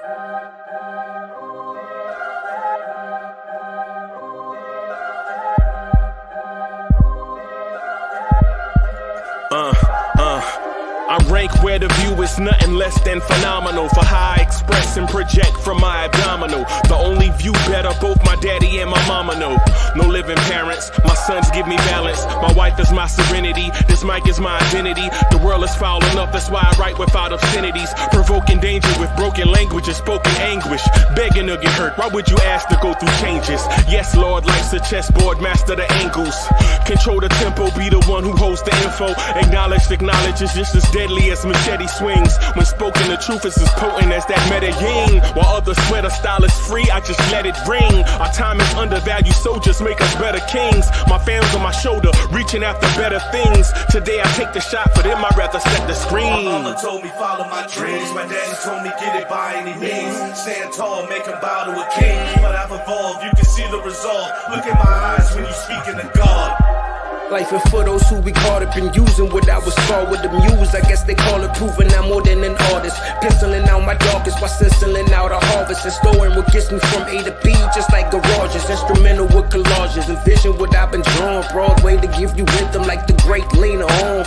I rank where the view is nothing less than phenomenal. For how I express and project from my abdominal. The only view better, both my daddy and my mama know. No living parents, my sons give me balance. My wife is my serenity, this mic is my identity. The world is foul enough, that's why I write without obscenities. Provoking danger with broken language and spoken anguish. Begging to get hurt, why would you ask to go through changes? Yes, Lord, life's a chessboard, master the angles. Control the tempo, be the one who holds the info. Acknowledge is just as deadly as machete swings. When spoken, the truth is as potent as that Medellin. While others swear the style is free, I just let it ring. Our time is undervalued, soldiers make us better kings. My family's on my shoulder, reaching after better things. Today I take the shot, for them I'd rather set the screen. My mama told me follow my dreams. My daddy told me get it by any means. Stand tall, make him bow to a king. But I've evolved, you can see the result. Look in my eyes when you speaking to God. Life and for those who we caught up in using what I was taught with the muse. I guess they call it proving I'm more than an artist. Penciling out my darkest while stenciling out a harvest. And storing what gets me from A to B just like garages. Instrumental with collages. Envision what I've been drawing. Broadway to give you rhythm like the great Lena Horne.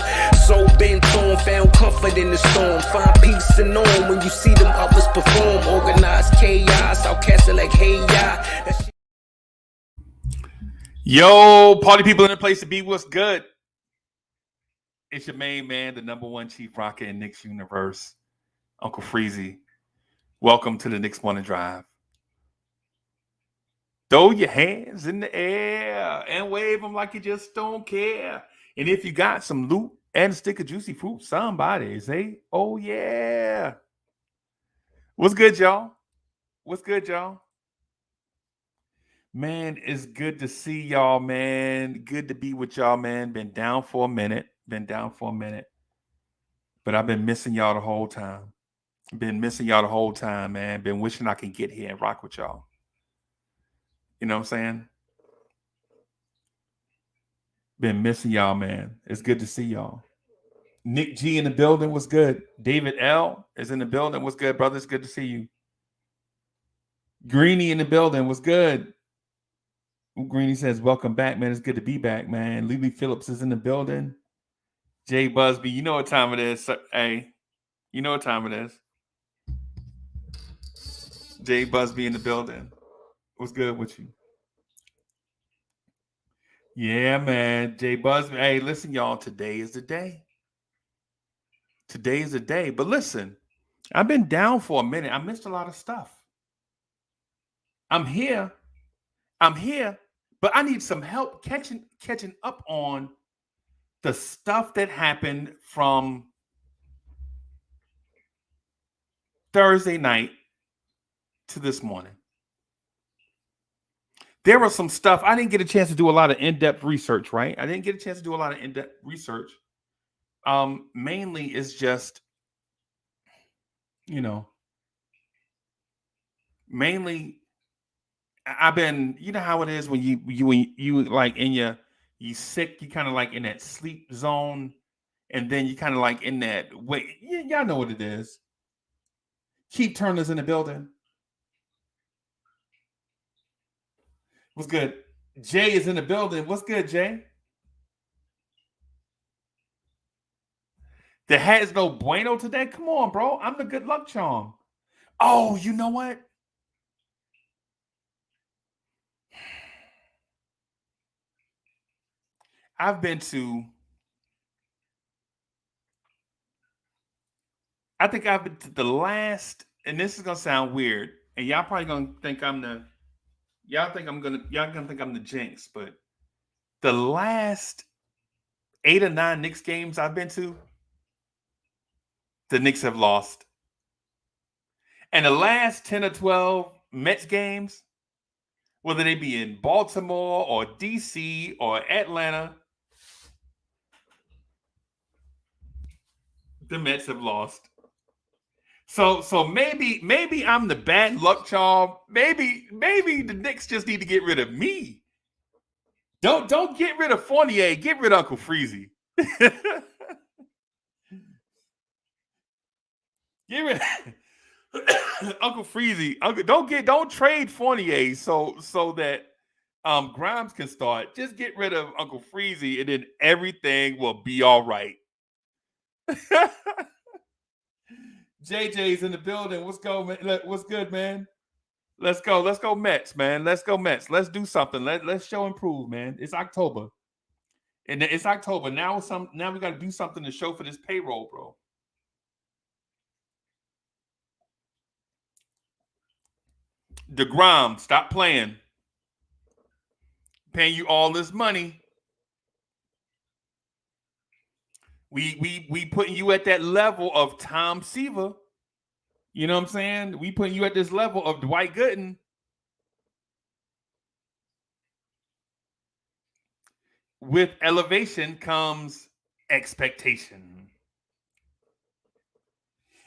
So bent on, found comfort in the storm. Find peace and on when you see them others perform. Organized chaos, I'll cast it like hey ya. Yo, party people in the place to be. What's good? It's your main man, the number one chief rocker in Knicks universe, Uncle Freezy. Welcome to the Knicks Morning Drive. Throw your hands in the air and wave them like you just don't care. And if you got some loot and a stick of juicy fruit, somebody say, oh yeah. What's good, y'all? What's good, y'all? Man, it's good to see y'all, man. Good to be with y'all, man. Been down for a minute. But I've been missing y'all the whole time. Man. Been wishing I could get here and rock with y'all. You know what I'm saying? Been missing y'all, man. It's good to see y'all. Nick G in the building. What's good? David L is in the building. What's good, brother? It's good to see you. Greeny in the building. What's good? Greeny says, welcome back, man. It's good to be back, man. Lily Phillips is in the building. Jay Busby, you know what time it is. Hey, you know what time it is. Jay Busby in the building. What's good with you? Yeah, man. Jay Busby. Hey, listen, y'all. Today is the day. But listen, I've been down for a minute. I missed a lot of stuff. I'm here. But I need some help catching up on the stuff that happened from Thursday night to this morning. There was some stuff. I didn't get a chance to do a lot of in-depth research, right? Mainly it's just, I've been, you know how it is when you like you sick, you kind of like in that sleep zone, and then you kind of like in that wait. Y'all know what it is. Keith Turner's in the building. What's good? Jay is in the building. What's good, Jay? The hat is no bueno today. Come on, bro. I'm the good luck charm. Oh, you know what? I've been to the last, and this is gonna sound weird, and y'all probably gonna think I'm the jinx, but the last 8 or 9 Knicks games I've been to, the Knicks have lost. And the last 10 or 12 Mets games, whether they be in Baltimore or DC or Atlanta, the Mets have lost. So maybe I'm the bad luck charm. Maybe the Knicks just need to get rid of me. Don't get rid of Fournier. Get rid of Uncle Freezy. Uncle Freezy, don't trade Fournier so that Grimes can start. Just get rid of Uncle Freezy and then everything will be all right. JJ's in the building. What's good, man? Let's go Mets, man. Let's go Mets. Let's do something. Let's show improve, man. It's October. And it's October. Now we got to do something to show for this payroll, bro. DeGrom, stop playing. Paying you all this money. We putting you at that level of Tom Thibodeau. You know what I'm saying? We putting you at this level of Dwight Gooden. With elevation comes expectation.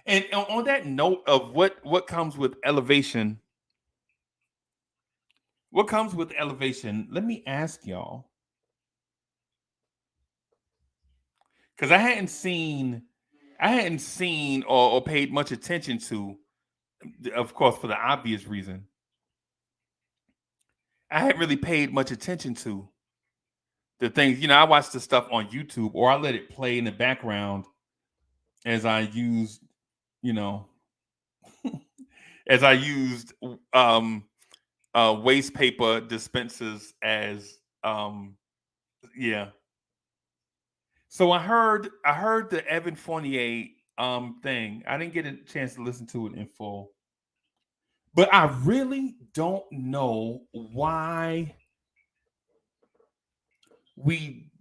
And on that note of what comes with elevation, let me ask y'all. Because I hadn't seen or paid much attention to, of course, for the obvious reason. I hadn't really paid much attention to the things, I watch the stuff on YouTube or I let it play in the background as I used, waste paper dispensers as, So I heard the Evan Fournier thing. I didn't get a chance to listen to it in full. But I really don't know why we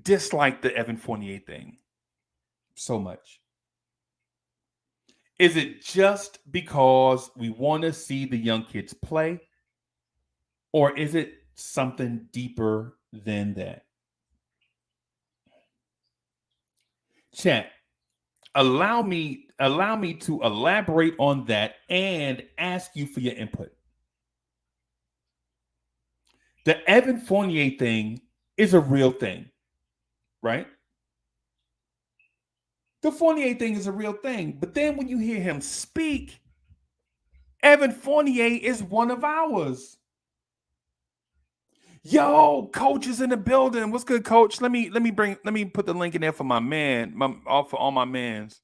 dislike the Evan Fournier thing so much. Is it just because we want to see the young kids play? Or is it something deeper than that? Chat, allow me to elaborate on that and ask you for your input. The Evan Fournier thing is a real thing, right? The Fournier thing is a real thing. But then when you hear him speak, Evan Fournier is one of ours. Yo, Coach is in the building. What's good, Coach? Let me put the link in there for my man, for all my mans.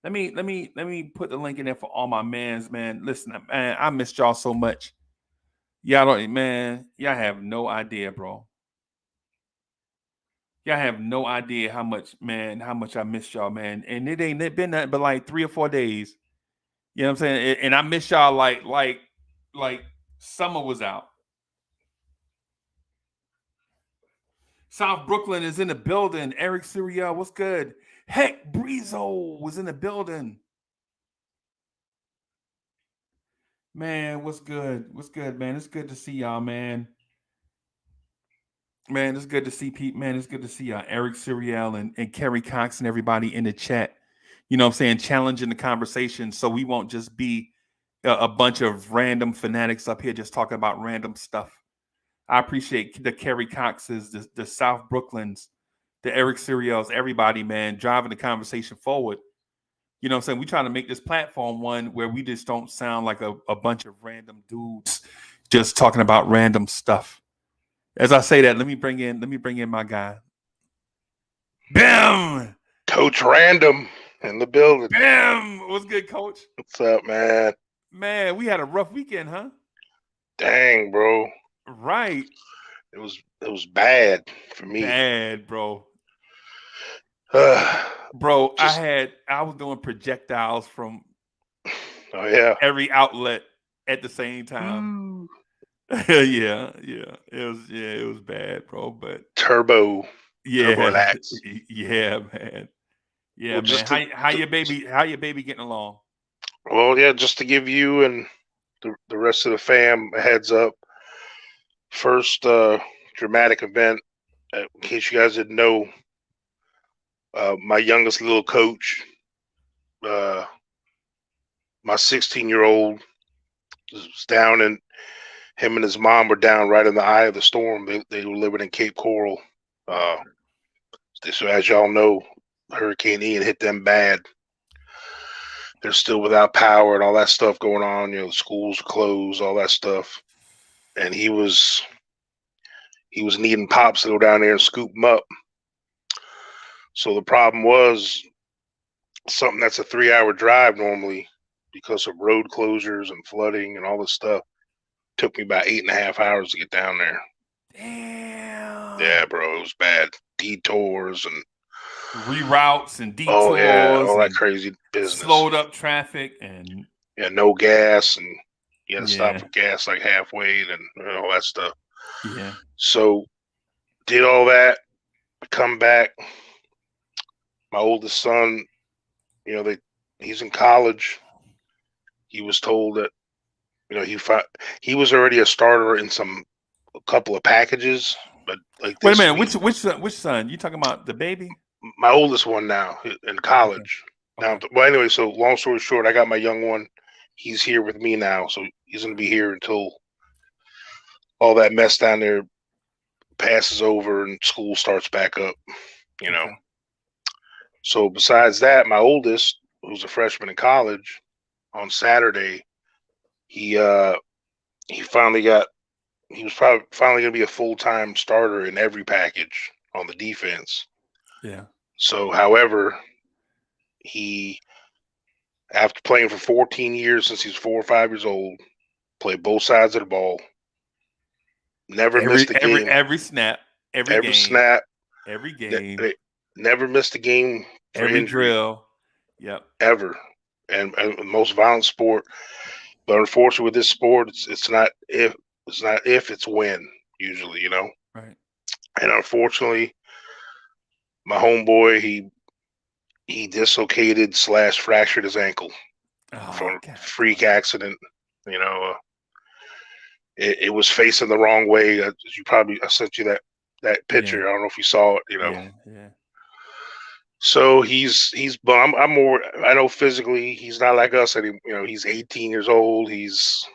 Let me put the link in there for all my mans, man. Listen, man, I missed y'all so much. Y'all have no idea, bro. Y'all have no idea how much I missed y'all, man. And it ain't been nothing but like 3 or 4 days. You know what I'm saying? And I miss y'all like summer was out. South Brooklyn is in the building. Eric Siriel, what's good? Heck, Breezo was in the building. Man, what's good? What's good, man? It's good to see y'all, man. Man, it's good to see Pete. Man, it's good to see Eric Siriel and Kerry Cox and everybody in the chat. You know what I'm saying? Challenging the conversation so we won't just be a bunch of random fanatics up here just talking about random stuff. I appreciate the Kerry Coxes, the South Brooklyns, the Eric Siriels, everybody, man, driving the conversation forward. You know what I'm saying? We're trying to make this platform one where we just don't sound like a bunch of random dudes just talking about random stuff. As I say that, let me bring in my guy. Bam! Coach Random in the building. Bam! What's good, Coach? What's up, man? Man, we had a rough weekend, huh? Dang, bro. Right. It was bad for me. Bad, bro. Bro, I was doing projectiles from every outlet at the same time. yeah. It was bad, bro. But turbo yeah, lax. Yeah, man. Yeah, well, man. How your baby getting along? Well, yeah, just to give you and the rest of the fam a heads up. First dramatic event, in case you guys didn't know, my youngest little coach, my 16-year-old was down, and him and his mom were down right in the eye of the storm. They were living in Cape Coral. So as y'all know, Hurricane Ian hit them bad. they're still without power and all that stuff going on. You know, schools are closed, all that stuff. And he was needing pops to go down there and scoop him up. So the problem was something that's a 3-hour drive normally, because of road closures and flooding and all this stuff, took me about 8.5 hours to get down there. Damn. Yeah, bro, it was bad. Detours and reroutes and detours. Oh yeah, all that crazy business. Slowed up traffic and no gas, and you had to stop for gas like halfway and all that stuff. Yeah. So did all that, come back. My oldest son, you know, he's in college. He was told that, you know, he was already a starter in a couple of packages, but like wait a minute, which son? You talking about the baby? My oldest one now in college. Okay. Now, well, anyway, so long story short, I got my young one. He's here with me now, so he's gonna be here until all that mess down there passes over and school starts back up. You know. Okay. So besides that, my oldest, who's a freshman in college, on Saturday, he was finally going to be a full-time starter in every package on the defense. Yeah. So, however, after playing for 14 years since he's 4 or 5 years old, played both sides of the ball, never missed a game. Every snap, every game. Never missed a game. Every injury, drill. Yep. Ever. And the most violent sport. But unfortunately with this sport, it's not if, it's when, usually, you know. Right. And unfortunately, my homeboy, he dislocated / fractured his ankle from a freak accident. You know, it was facing the wrong way. I sent you that picture. Yeah. I don't know if you saw it. You know. Yeah. So he's bummed. I know physically he's not like us anymore. You know, he's 18 years old. He's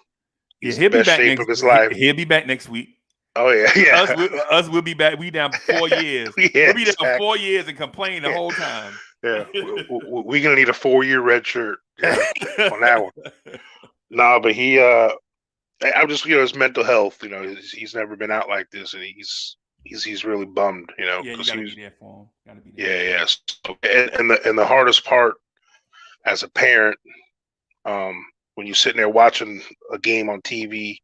in the best shape of his life. He'll be back next week. Oh yeah. Us will be back. We down 4 years. We'll be down 4 years and complain the whole time. Yeah, we're gonna need a 4-year red shirt on that one. Nah, but I'm just, you know, his mental health. You know, he's never been out like this, and he's really bummed. You know, yeah, you gotta be there for him. Gotta be there. Yeah. So, and the hardest part as a parent, when you're sitting there watching a game on TV,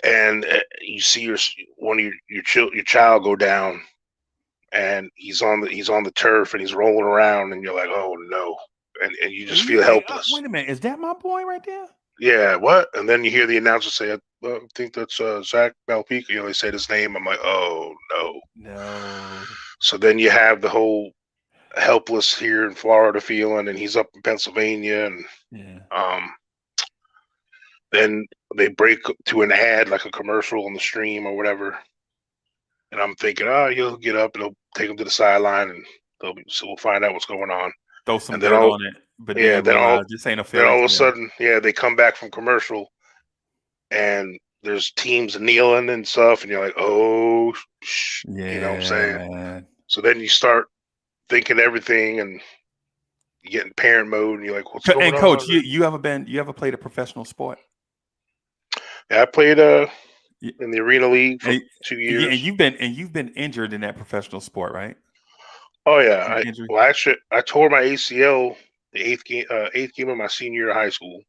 and you see your child go down, and he's on the turf and he's rolling around, and you're like, oh no, and you just feel helpless. Wait a minute, is that my boy right there? Yeah, what? And then you hear the announcer say, I think that's Zach Malpica. You know, they said his name. I'm like, oh no. So then you have the whole helpless here in Florida feeling, and he's up in Pennsylvania, and then they break to an ad, like a commercial on the stream or whatever. And I'm thinking, he'll get up and they'll take him to the sideline, and we'll find out what's going on. Throw some dirt on it. But then all of a sudden, they come back from commercial, and there's teams kneeling and stuff, and you're like, oh, you know what I'm saying? So then you start thinking everything, and you get in parent mode, and you're like, what's going on? And Coach, you ever played a professional sport? Yeah, I played in the Arena League for 2 years. Yeah, and you've been injured in that professional sport, right? Oh yeah. Actually, I tore my ACL the eighth game of my senior year of high school.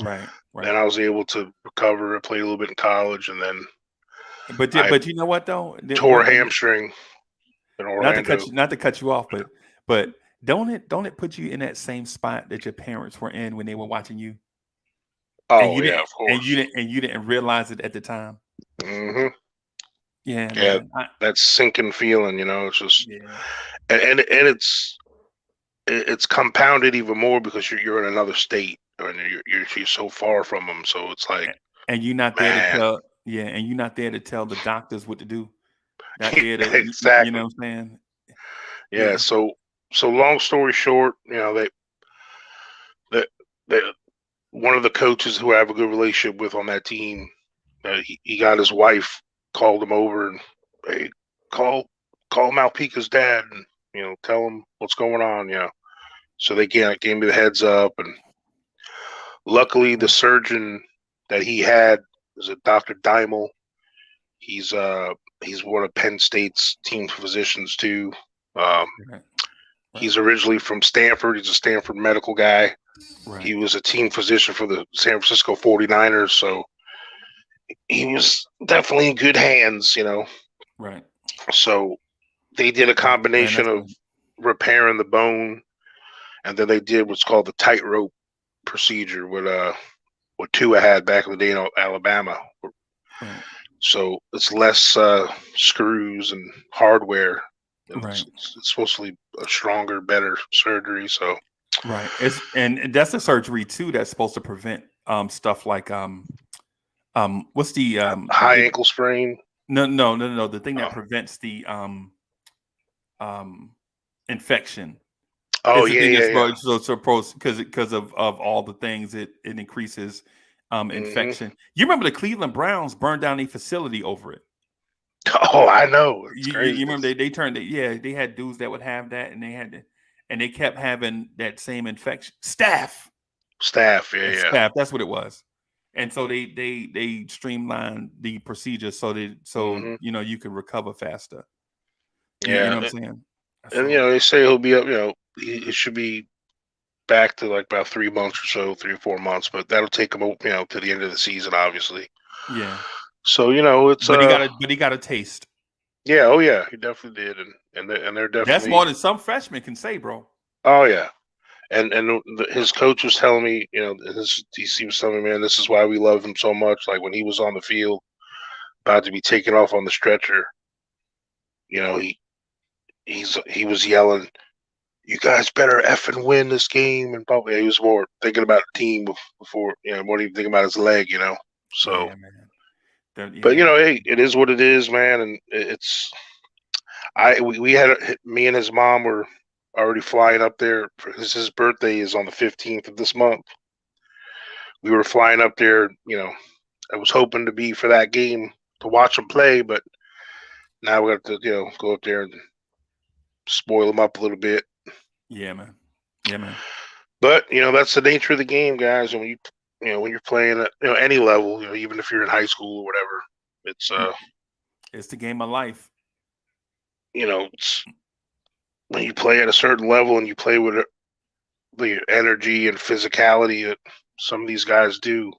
Right. Then I was able to recover and play a little bit in college, and then. But you know what though? Tore a hamstring in Orlando. Not to cut you off, but don't it put you in that same spot that your parents were in when they were watching you? Oh yeah, of course. And you didn't realize it at the time. Mm-hmm. Yeah. Yeah, that sinking feeling, you know, it's just, and it's compounded even more because you're in another state, and you're so far from them, so it's like, and you're not there to tell, and you're not there to tell the doctors what to do. Not there to, exactly. You know what I'm saying? Yeah. So long story short, you know, they one of the coaches who I have a good relationship with on that team, he got his wife, called him over, and hey, call Malpica's dad, and you know, tell him what's going on, you know. So they gave me the heads up, and luckily the surgeon that he had was a Dr. Daimel. He's one of Penn State's team physicians too. He's originally from Stanford. He's a Stanford medical guy. Right. He was a team physician for the San Francisco 49ers, so he was definitely in good hands, Right. So they did a combination of repairing the bone, and then they did what's called the tightrope procedure, what Tua had back in the day in Alabama. Right. So it's less screws and hardware. Right. It's supposed to be a stronger, better surgery. So right. And that's a surgery too that's supposed to prevent stuff like what's the high ankle sprain? No. The thing that prevents the infection. Oh yeah. So because of all the things it increases infection. You remember the Cleveland Browns burned down a facility over it. Oh, I know. You remember they turned it? They had dudes that would have that, and they kept having that same infection. Staph. Staph. That's what it was. And so they streamlined the procedure so you could recover faster. Yeah, you know what I'm saying. And they say he'll be up. He should be back to like about 3 months or so, 3 or 4 months, but that'll take him, to the end of the season, obviously. Yeah. So it's. But he got a taste. Yeah. Oh yeah, he definitely did, and they're definitely. That's more than some freshmen can say, bro. Oh yeah, and his coach was telling me, he was telling me, man, this is why we love him so much. Like when he was on the field, about to be taken off on the stretcher, he was yelling, "You guys better effing win this game!" And probably he was more thinking about the team before, more even thinking about his leg, So, yeah, man. But hey, it is what it is, man, and it's. We had me and his mom were already flying up there. His birthday is on the 15th of this month. We were flying up there. I was hoping to be for that game to watch him play, but now we have to go up there and spoil him up a little bit. Yeah, man. But that's the nature of the game, guys. And when you're playing at any level, even if you're in high school or whatever, it's the game of life. It's when you play at a certain level and you play with the energy and physicality that some of these guys do,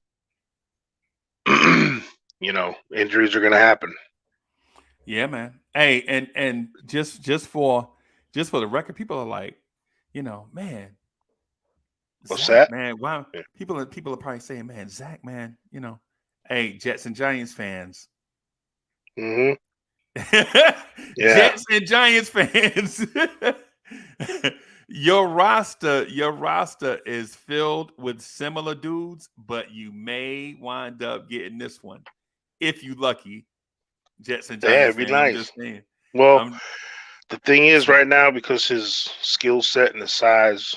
injuries are going to happen. Yeah, man. Hey, and just for the record, people are like, man. What's Zach, that? man? Wow. Yeah. People are probably saying, man, Zach, man, hey, Jets and Giants fans. Mm-hmm. Yeah. Jets and Giants fans. Your roster is filled with similar dudes, but you may wind up getting this one if you lucky. Jets and Giants. Yeah, it'd be nice. Well, the thing is, right now, because his skill set and his size,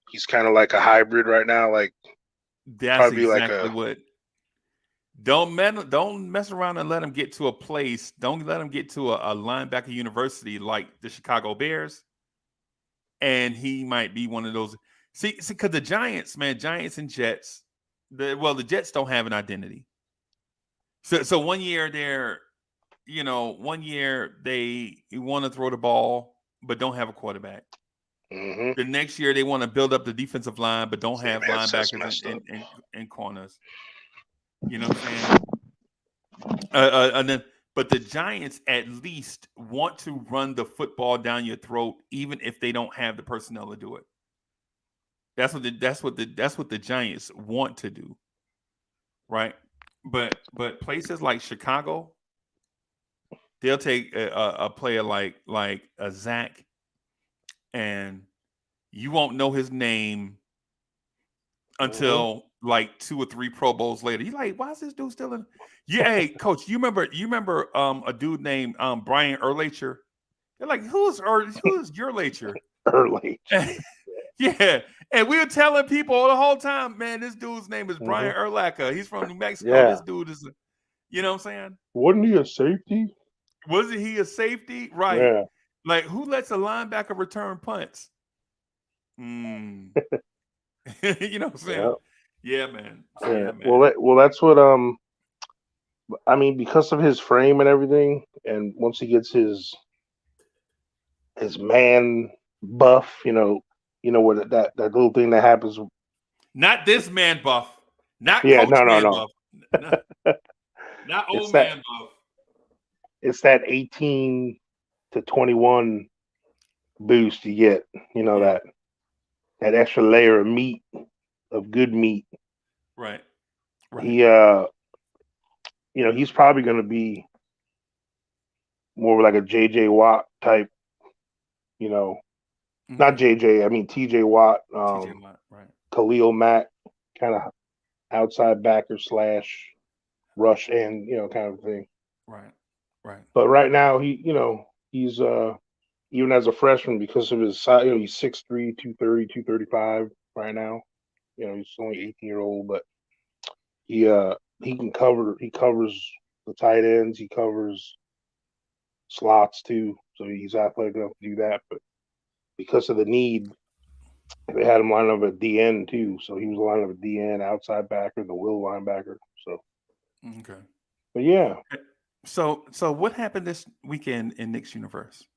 he's kind of like a hybrid right now. Like that's probably exactly like what. Don't mess around and let him get to a place. Don't let him get to a linebacker university like the Chicago Bears, and he might be one of those. See, because the Giants, man, Giants and Jets. The Jets don't have an identity. So 1 year they're, 1 year they want to throw the ball but don't have a quarterback. Mm-hmm. The next year they want to build up the defensive line but don't have linebackers and corners. You know what I'm saying? But the Giants at least want to run the football down your throat, even if they don't have the personnel to do it. That's what the Giants want to do, right? But places like Chicago, they'll take a player like a Zach, and you won't know his name until like 2 or 3 Pro Bowls later. You're like, why is this dude still in? Yeah, hey, coach, you remember a dude named Brian Urlacher? They're like, who's Urlacher? Urlacher. Yeah, and we were telling people the whole time, man, this dude's name is Brian Urlacher. He's from New Mexico. Yeah. This dude is, you know what I'm saying? Wasn't he a safety? Wasn't he a safety? Right. Yeah. Like, who lets a linebacker return punts? You know what I'm saying? Yeah. Yeah, man. Yeah. Yeah, man. Well, that's what I mean, because of his frame and everything, and once he gets his man buff, what that little thing that happens. Not this man buff. Not Yeah, coach man no. buff. Not It's old that man buff. it's that 18 to 21 boost you get. Yeah. That extra layer of meat, of good meat. Right. He he's probably going to be more like a JJ Watt type. Not Okay. JJ. I mean TJ Watt, TJ Watt. Right. Khalil Mack, kind of outside backer slash rush end, kind of thing. Right. Right. But right now he's even as a freshman because of his size, he's 6'3", 230, 235 right now. He's only 18-year-old, but he can cover. He covers the tight ends. He covers slots too. So he's athletic enough to do that. But because of the need, they had him line up at DN too. So he was lining up at DN, outside backer, the will linebacker. So Okay. but yeah. So what happened this weekend in Knicks universe?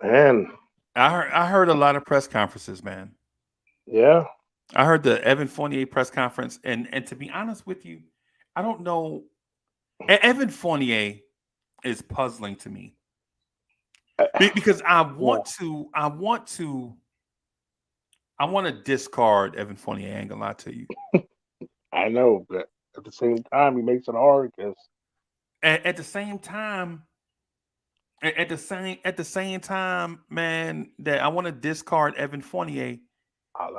Man. I heard a lot of press conferences, man. Yeah. I heard the Evan Fournier press conference, and to be honest with you, I don't know. Evan Fournier is puzzling to me because I want to discard Evan Fournier. I ain't gonna lie to you. I know, but at the same time, he makes it hard because at the same time, man, that I want to discard Evan Fournier.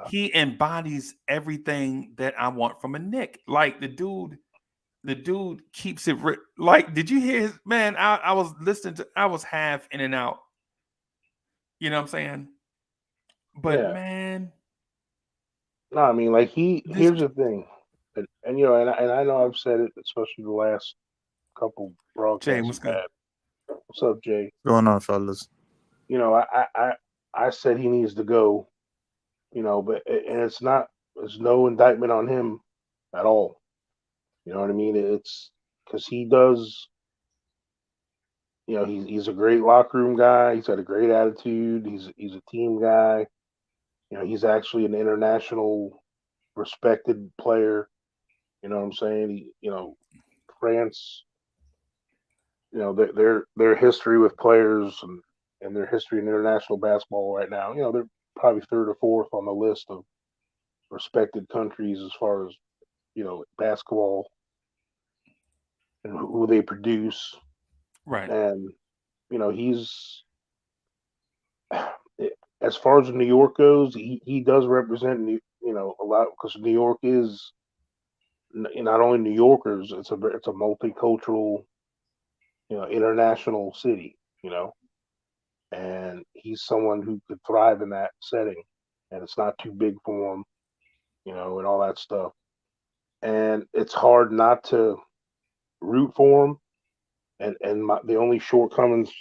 He embodies everything that I want from a Knick. Like the dude keeps it like. Did you hear his man? I was listening to. I was half in and out. You know what I'm saying? But yeah. man, No, I mean, like here's the thing, and I know I've said it, especially the last couple Jay, broadcasts what's we've good? had. What's up, Jay? What's going on, fellas? I said he needs to go. But and it's no indictment on him at all. You know what I mean? It's because he does. He's a great locker room guy. He's got a great attitude. He's a team guy. He's actually an international respected player. You know what I'm saying? France. Their history with players and their history in international basketball right now. They're probably third or fourth on the list of respected countries as far as basketball and who they produce. Right. And he's as far as New York goes, he does represent a lot because New York is not only New Yorkers. It's a multicultural, international city. And he's someone who could thrive in that setting, and it's not too big for him, and all that stuff. And it's hard not to root for him. And the only shortcomings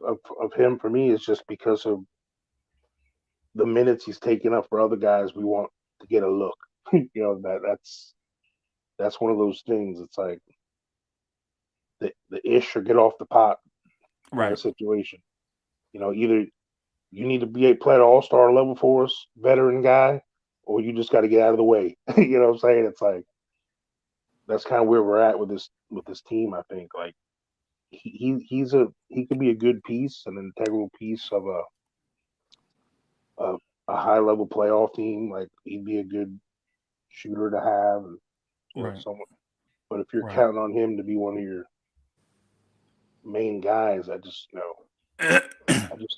of him for me is just because of the minutes he's taking up for other guys. We want to get a look. That's one of those things. It's like the ish or get off the pot kind of situation. Either you need to be a player all-star level for us, veteran guy, or you just got to get out of the way. You know what I'm saying? It's like that's kind of where we're at with this team. I think like he could be a good piece, an integral piece of a high level playoff team. Like he'd be a good shooter to have, and someone. But if you're counting on him to be one of your main guys, I just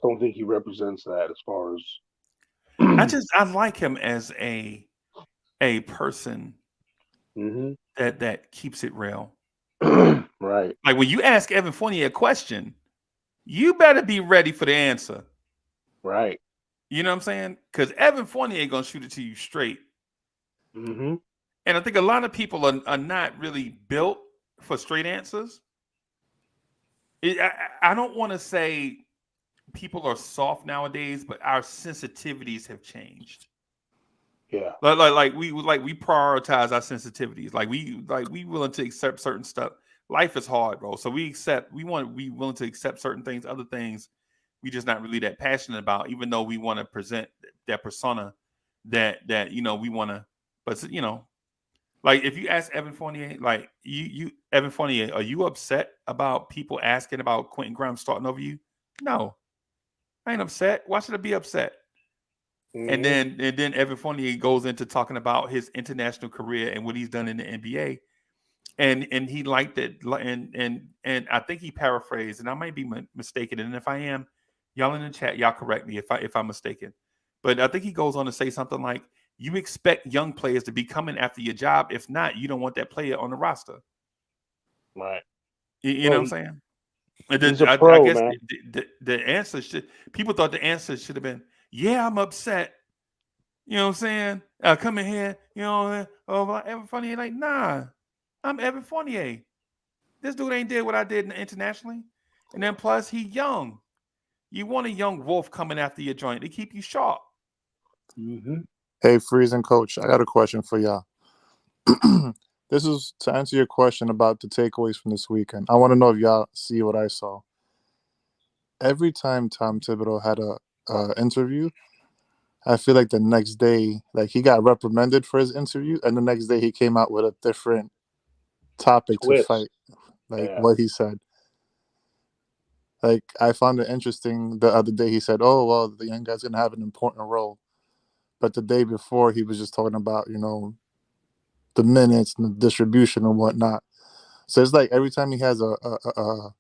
don't think he represents that as far as. I like him as a person that keeps it real. Right. Like when you ask Evan Fournier a question, you better be ready for the answer. Right. You know what I'm saying? Because Evan Fournier ain't gonna shoot it to you straight. Mm-hmm. And I think a lot of people are not really built for straight answers. I don't want to say people are soft nowadays, but our sensitivities have changed. Yeah. Like we prioritize our sensitivities. Like we willing to accept certain stuff. Life is hard, bro. So we willing to accept certain things, other things we just not really that passionate about, even though we want to present that persona that we want to. But like if you ask Evan Fournier, like you Evan Fournier, are you upset about people asking about Quentin Grimes starting over you? No, I ain't upset. Why should I be upset? Mm-hmm. And then Evan Fournier goes into talking about his international career and what he's done in the NBA, and he liked it, and I think he paraphrased, and I might be mistaken, and if I am, y'all in the chat, y'all correct me if I'm mistaken, but I think he goes on to say something like, "You expect young players to be coming after your job. If not, you don't want that player on the roster." Right. You know what I'm saying? And then He's a I pro, guess man. the answer people thought the answer should have been, "Yeah, I'm upset." You know what I'm saying? Come in here, Evan Fournier, like, nah, I'm Evan Fournier. This dude ain't did what I did internationally. And then plus, he young. You want a young wolf coming after your joint to keep you sharp. Mm-hmm. Hey, Freezing Coach, I got a question for y'all. This is to answer your question about the takeaways from this weekend. I want to know if y'all see what I saw. Every time Tom Thibodeau had a interview, I feel like the next day, like he got reprimanded for his interview, and the next day he came out with a different topic to Twist. fight, like Yeah. what he said. Like I found it interesting the other day. He said, "Oh well, the young guy's gonna have an important role," but the day before he was just talking about the minutes and the distribution and whatnot. So it's like every time he has a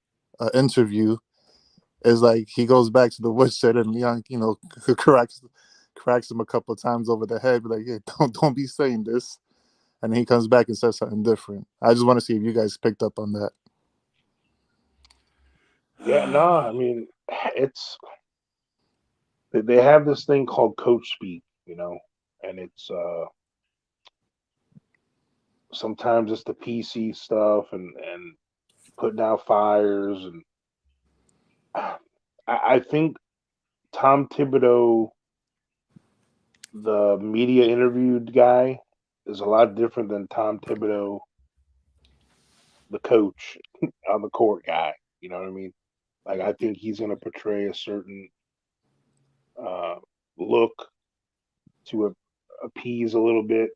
interview, it's like he goes back to the woodshed and Leon, cracks him a couple of times over the head, but like, yeah, don't be saying this. And then he comes back and says something different. I just want to see if you guys picked up on that. Yeah, no, I mean, it's they have this thing called coach speak, and it's sometimes it's the PC stuff and putting out fires, and I think Tom Thibodeau, the media interviewed guy, is a lot different than Tom Thibodeau, the coach on the court guy. You know what I mean? Like I think he's going to portray a certain look to appease a little bit,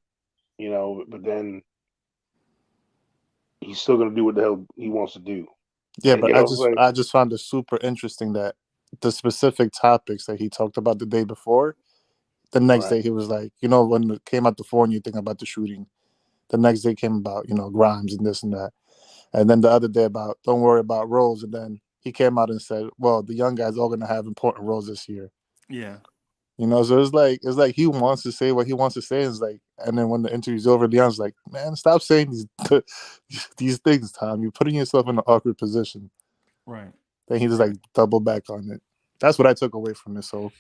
but then he's still going to do what the hell he wants to do. Yeah, And, but like, I just found it super interesting that the specific topics that he talked about the day before, the next right. day he was like, when it came out the phone, you think about the shooting. The next day came about, Grimes and this and that. And then the other day about don't worry about roles. And then he came out and said, well, the young guys are going to have important roles this year. Yeah. So it's like he wants to say what he wants to say. It's like, and then when the interview's over, Leon's like, man, stop saying these things, Tom. You're putting yourself in an awkward position. Right. Then he just like double back on it. That's what I took away from it. So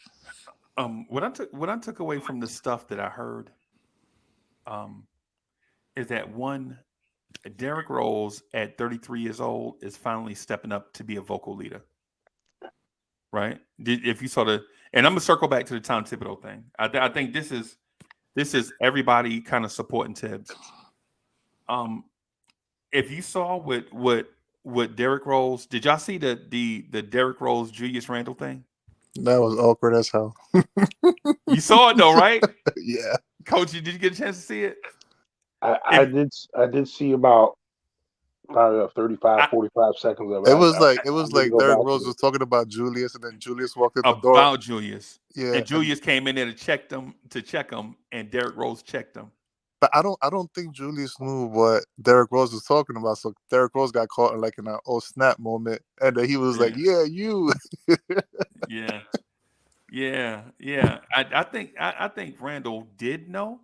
what I took away from the stuff that I heard is that one, Derrick Rose at 33 years old is finally stepping up to be a vocal leader. Right? If you sort of, and I'm gonna circle back to the Tom Thibodeau thing. I think this is everybody kind of supporting Tibbs. If you saw what Derrick Rose, did y'all see the Derrick Rose Julius Randle thing? that was awkward as hell. You saw it though, right? Yeah. Coach, did you get a chance to see it? I did see about probably 35, 45 seconds of it. It was like go Derrick back Rose to was talking about Julius, and then Julius walked in the door. About Julius. Yeah, And Julius came in there to check him, and Derrick Rose checked him. but I don't think Julius knew what Derrick Rose was talking about. So Derrick Rose got caught in an oh snap moment, and then he was like, "Yeah, you." Yeah. I think Randall did know,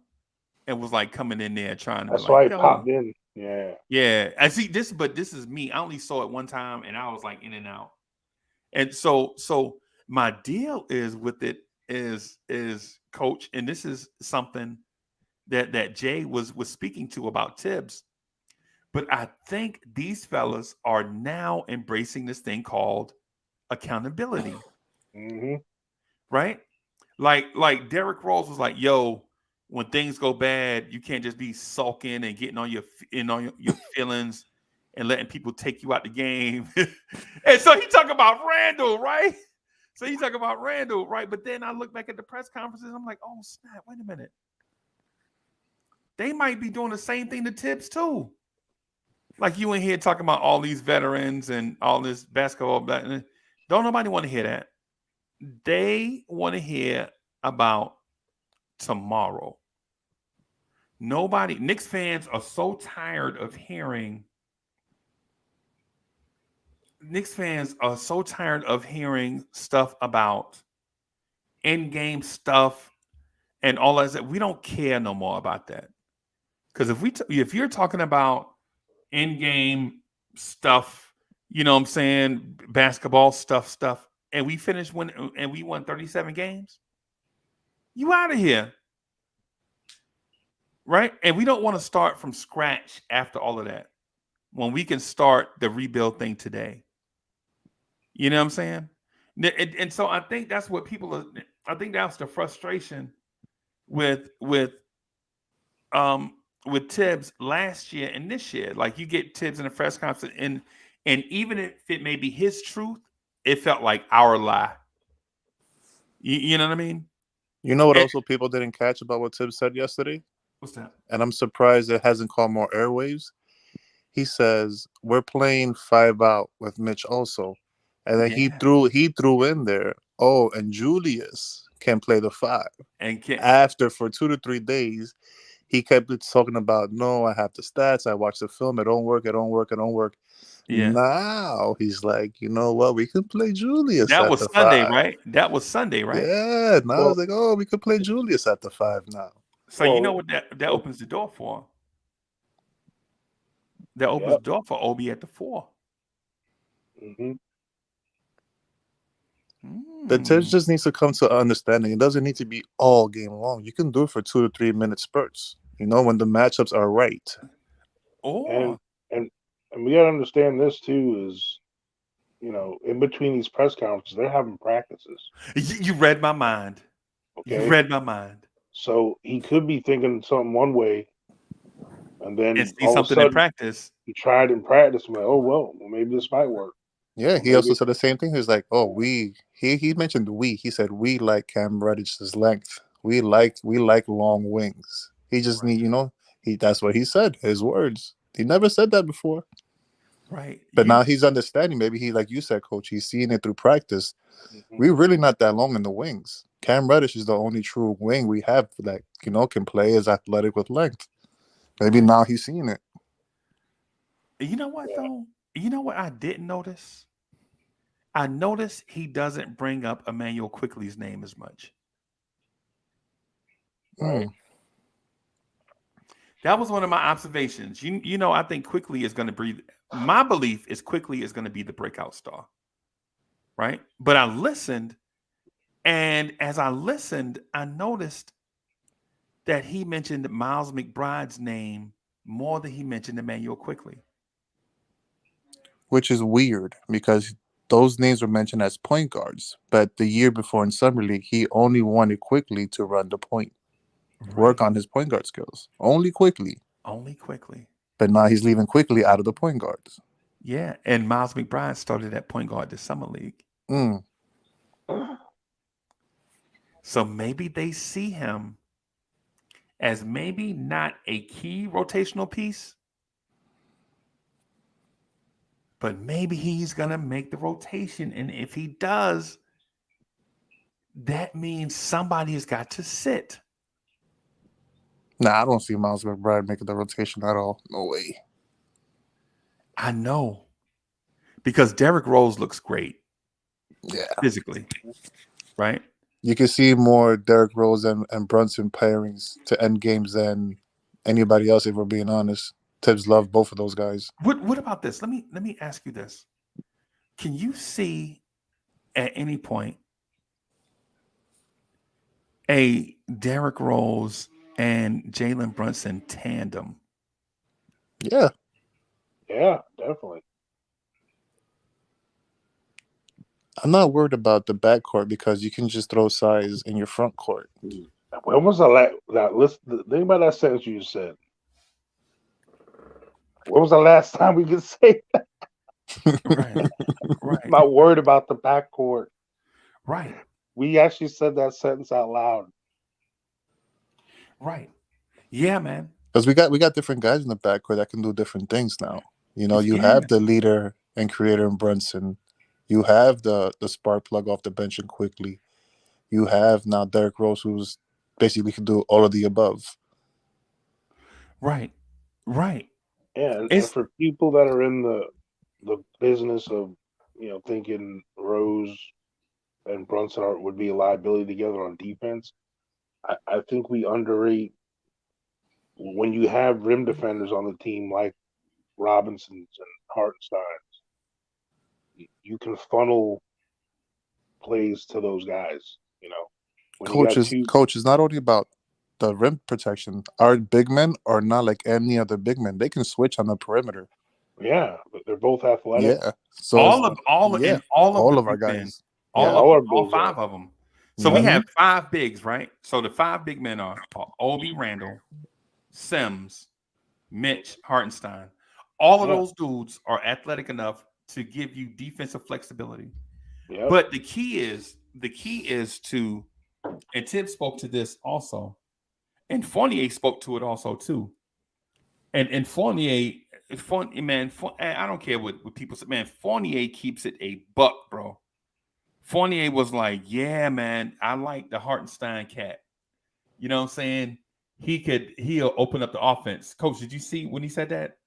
and was like coming in there trying to. That's be why like, he popped in. Yeah. Yeah. I see this, but this is me. I only saw it one time, and I was like in and out. And so my deal is with it is Coach, and this is something that Jay was speaking to about Tibbs. But I think these fellas are now embracing this thing called accountability. Mm-hmm. right? Like Derrick Rose was like, "Yo, when things go bad, you can't just be sulking and getting on your feelings and letting people take you out the game." And so he talking about Randall, right? So he talking about Randall, right? But then I look back at the press conferences, I'm like, "Oh snap! Wait a minute, they might be doing the same thing to Tibbs too." Like you in here talking about all these veterans and all this basketball. Don't nobody want to hear that. They want to hear about tomorrow. Knicks fans are so tired of hearing. Knicks fans are so tired of hearing stuff about in-game stuff and all that. We don't care no more about that. Because if you're talking about in-game stuff, you know what I'm saying, basketball stuff, and we won 37 games, you out of here. Right? And we don't want to start from scratch after all of that when we can start the rebuild thing today. You know what I'm saying? And so I think that's what I think that's the frustration with Tibbs last year and this year. Like you get Tibbs in the press conference and even if it may be his truth, it felt like our lie. You know what I mean? You know what also people didn't catch about what Tibbs said yesterday? What's that? And I'm surprised it hasn't caught more airwaves. He says we're playing 5 out with Mitch also, and then he threw in there. Oh, and Julius can play the 5. And after for 2 to 3 days, he kept talking about no, I have the stats. I watched the film. It don't work. Yeah. Now he's like, you know what? We can play Julius. That at was the Sunday, 5. right? That was Sunday, right? Yeah. Now I was like, oh, we could play Julius at the 5 now. So you know what that opens the door for? That opens the door for Obi at the 4. Mm-hmm. The Tibbs just needs to come to understanding. It doesn't need to be all game long. You can do it for 2 to 3 minute spurts. You know, when the matchups are right. And we gotta understand this too is, you know, in between these press conferences, they're having practices. You read my mind. Okay. You read my mind. So he could be thinking something one way, and then and see all something of a sudden, in practice. He tried in practice. I'm like, oh well, maybe this might work. Yeah, he also said the same thing. He's like, oh, he mentioned we. He said we like Cam Reddish's length. We like long wings. He just need, you know, that's what he said. His words. He never said that before. Right. But now he's understanding. Maybe he, like you said, Coach, he's seeing it through practice. Mm-hmm. We're really not that long in the wings. Cam Reddish is the only true wing we have that, you know, can play as athletic with length. Maybe now he's seeing it. You know what, though? You know what I didn't notice? I noticed he doesn't bring up Emmanuel Quickly's name as much. Right. That was one of my observations. You know, I think Quickly is going to be, my belief is Quickly is going to be the breakout star. Right? But I listened, and as I listened, I noticed that he mentioned Miles McBride's name more than he mentioned Emmanuel Quickly. Which is weird because those names were mentioned as point guards. But the year before in Summer League, he only wanted Quickly to run the point. Right. Work on his point guard skills. Only Quickly. But now he's leaving Quickly out of the point guards. Yeah, and Miles McBride started at point guard this Summer League. So maybe they see him as maybe not a key rotational piece, but maybe he's going to make the rotation. And if he does, that means somebody has got to sit. Nah, I don't see Miles McBride making the rotation at all. No way. I know. Because Derrick Rose looks great. Yeah. Physically. Right? You can see more Derrick Rose and Brunson pairings to end games than anybody else, if we're being honest. Tibbs loved both of those guys. What about this? Let me ask you this. Can you see at any point a Derrick Rose and Jalen Brunson tandem? Yeah, definitely. I'm not worried about the backcourt because you can just throw size in your front court. When was the last? Think about that sentence you just said. When was the last time we could say that? Right. Right. I'm not worried about the backcourt. Right. We actually said that sentence out loud. Right. Yeah, man. Because we got different guys in the backcourt that can do different things now. You know, you Yeah. have the leader and creator in Brunson. You have the spark plug off the bench and quickly. You have now Derrick Rose, who's basically can do all of the above. Right. Right. Yeah, and It's for people that are in the business of thinking Rose and Brunson would be a liability together on defense, I think we underrate when you have rim defenders on the team like Robinsons and Hartensteins. You can funnel plays to those guys. When you got Coach is not only about the rim protection. Our big men are not like any other big men. They can switch on the perimeter. Yeah, but they're both athletic. Yeah. So all of all the of our big men, guys. all five of them. So we Mhm. have 5 bigs, right? So the 5 big men are Obi, Randall, Sims, Mitch, Hartenstein. All of those dudes are athletic enough to give you defensive flexibility. Yep. But the key is to, and Tim spoke to this also, and Fournier spoke to it also too. And Fournier, man, I don't care what people say, man. Fournier keeps it a buck, bro. Fournier was like, yeah, man, I like the Hartenstein cat. You know what I'm saying? He'll open up the offense. Coach, did you see when he said that?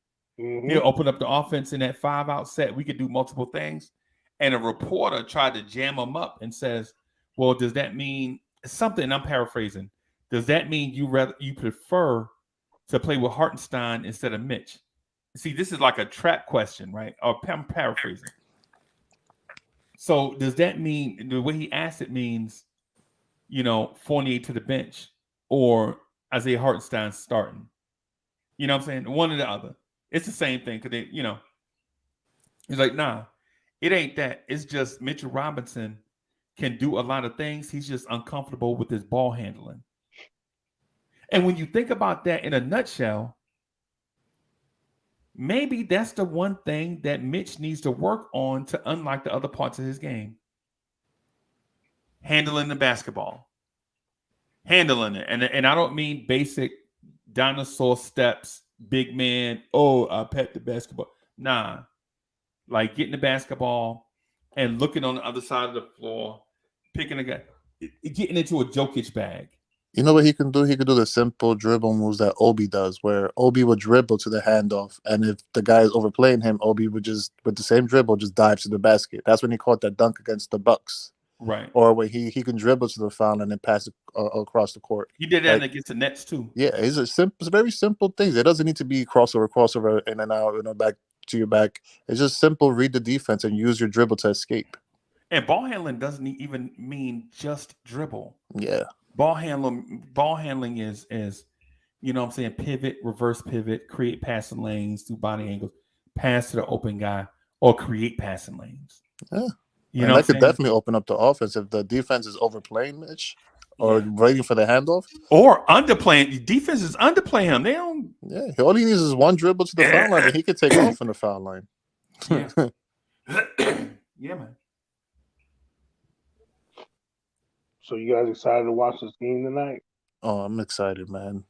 Mm-hmm. He'll open up the offense in that 5-out set. We could do multiple things. And a reporter tried to jam him up and says, well, does that mean something? I'm paraphrasing. Does that mean you prefer to play with Hartenstein instead of Mitch? See, this is like a trap question, right? Or I'm paraphrasing. So does that mean, the way he asked it means, Fournier to the bench or Isaiah Hartenstein starting? You know what I'm saying? One or the other. It's the same thing because he's like, nah, it ain't that. It's just Mitchell Robinson can do a lot of things. He's just uncomfortable with his ball handling. And when you think about that in a nutshell, maybe that's the one thing that Mitch needs to work on to unlock the other parts of his game. Handling the basketball. Handling it. And I don't mean basic dinosaur steps, big man, I pet the basketball. Nah. Like getting the basketball and looking on the other side of the floor, picking a guy, getting into a Jokic bag. You know what he can do? He could do the simple dribble moves that Obi does, where Obi would dribble to the handoff, and if the guy is overplaying him, Obi would just, with the same dribble, just dive to the basket. That's when he caught that dunk against the Bucks. Right. Or when he can dribble to the foul and then pass it across the court. He did that against the Nets too. Yeah, it's very simple things. It doesn't need to be crossover, in and out, back to your back. It's just simple. Read the defense and use your dribble to escape. And ball handling doesn't even mean just dribble. Yeah. Ball handling is you know what I'm saying, pivot, reverse pivot, create passing lanes through body angles, pass to the open guy, or create passing lanes. Yeah. You and know that could definitely open up the offense if the defense is overplaying Mitch or waiting for the handoff. Or underplaying. Defense is underplaying him. They don't. Yeah. All he needs is one dribble to the foul line and he could take off from the foul line. Yeah. Yeah, man. So you guys excited to watch this game tonight? Oh, I'm excited, man.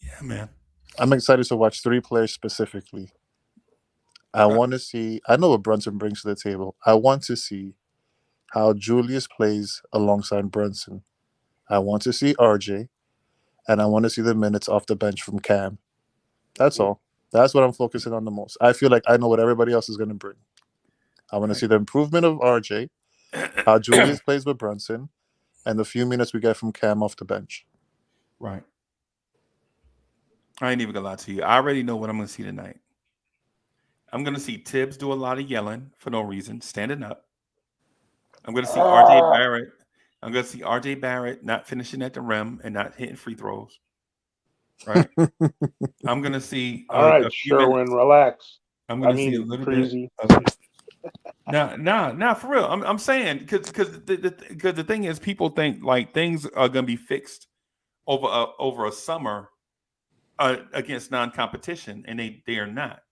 Yeah, man. I'm excited to watch 3 players specifically. I want to see, I know what Brunson brings to the table. I want to see how Julius plays alongside Brunson. I want to see RJ, and I want to see the minutes off the bench from Cam. That's all. That's what I'm focusing on the most. I feel like I know what everybody else is going to bring. I want to see the improvement of RJ, how Julius plays with Brunson, and the few minutes we get from Cam off the bench. Right. I ain't even gonna lie to you. I already know what I'm gonna see tonight. I'm gonna see Tibbs do a lot of yelling for no reason, standing up. I'm gonna see RJ Barrett. I'm gonna see RJ Barrett not finishing at the rim and not hitting free throws. Right. I'm gonna see. All right, Sherwin, relax. I'm gonna see a little Preezy. bit. No, for real. I'm saying because the thing is, people think like things are gonna be fixed over a summer against non-competition, and they are not,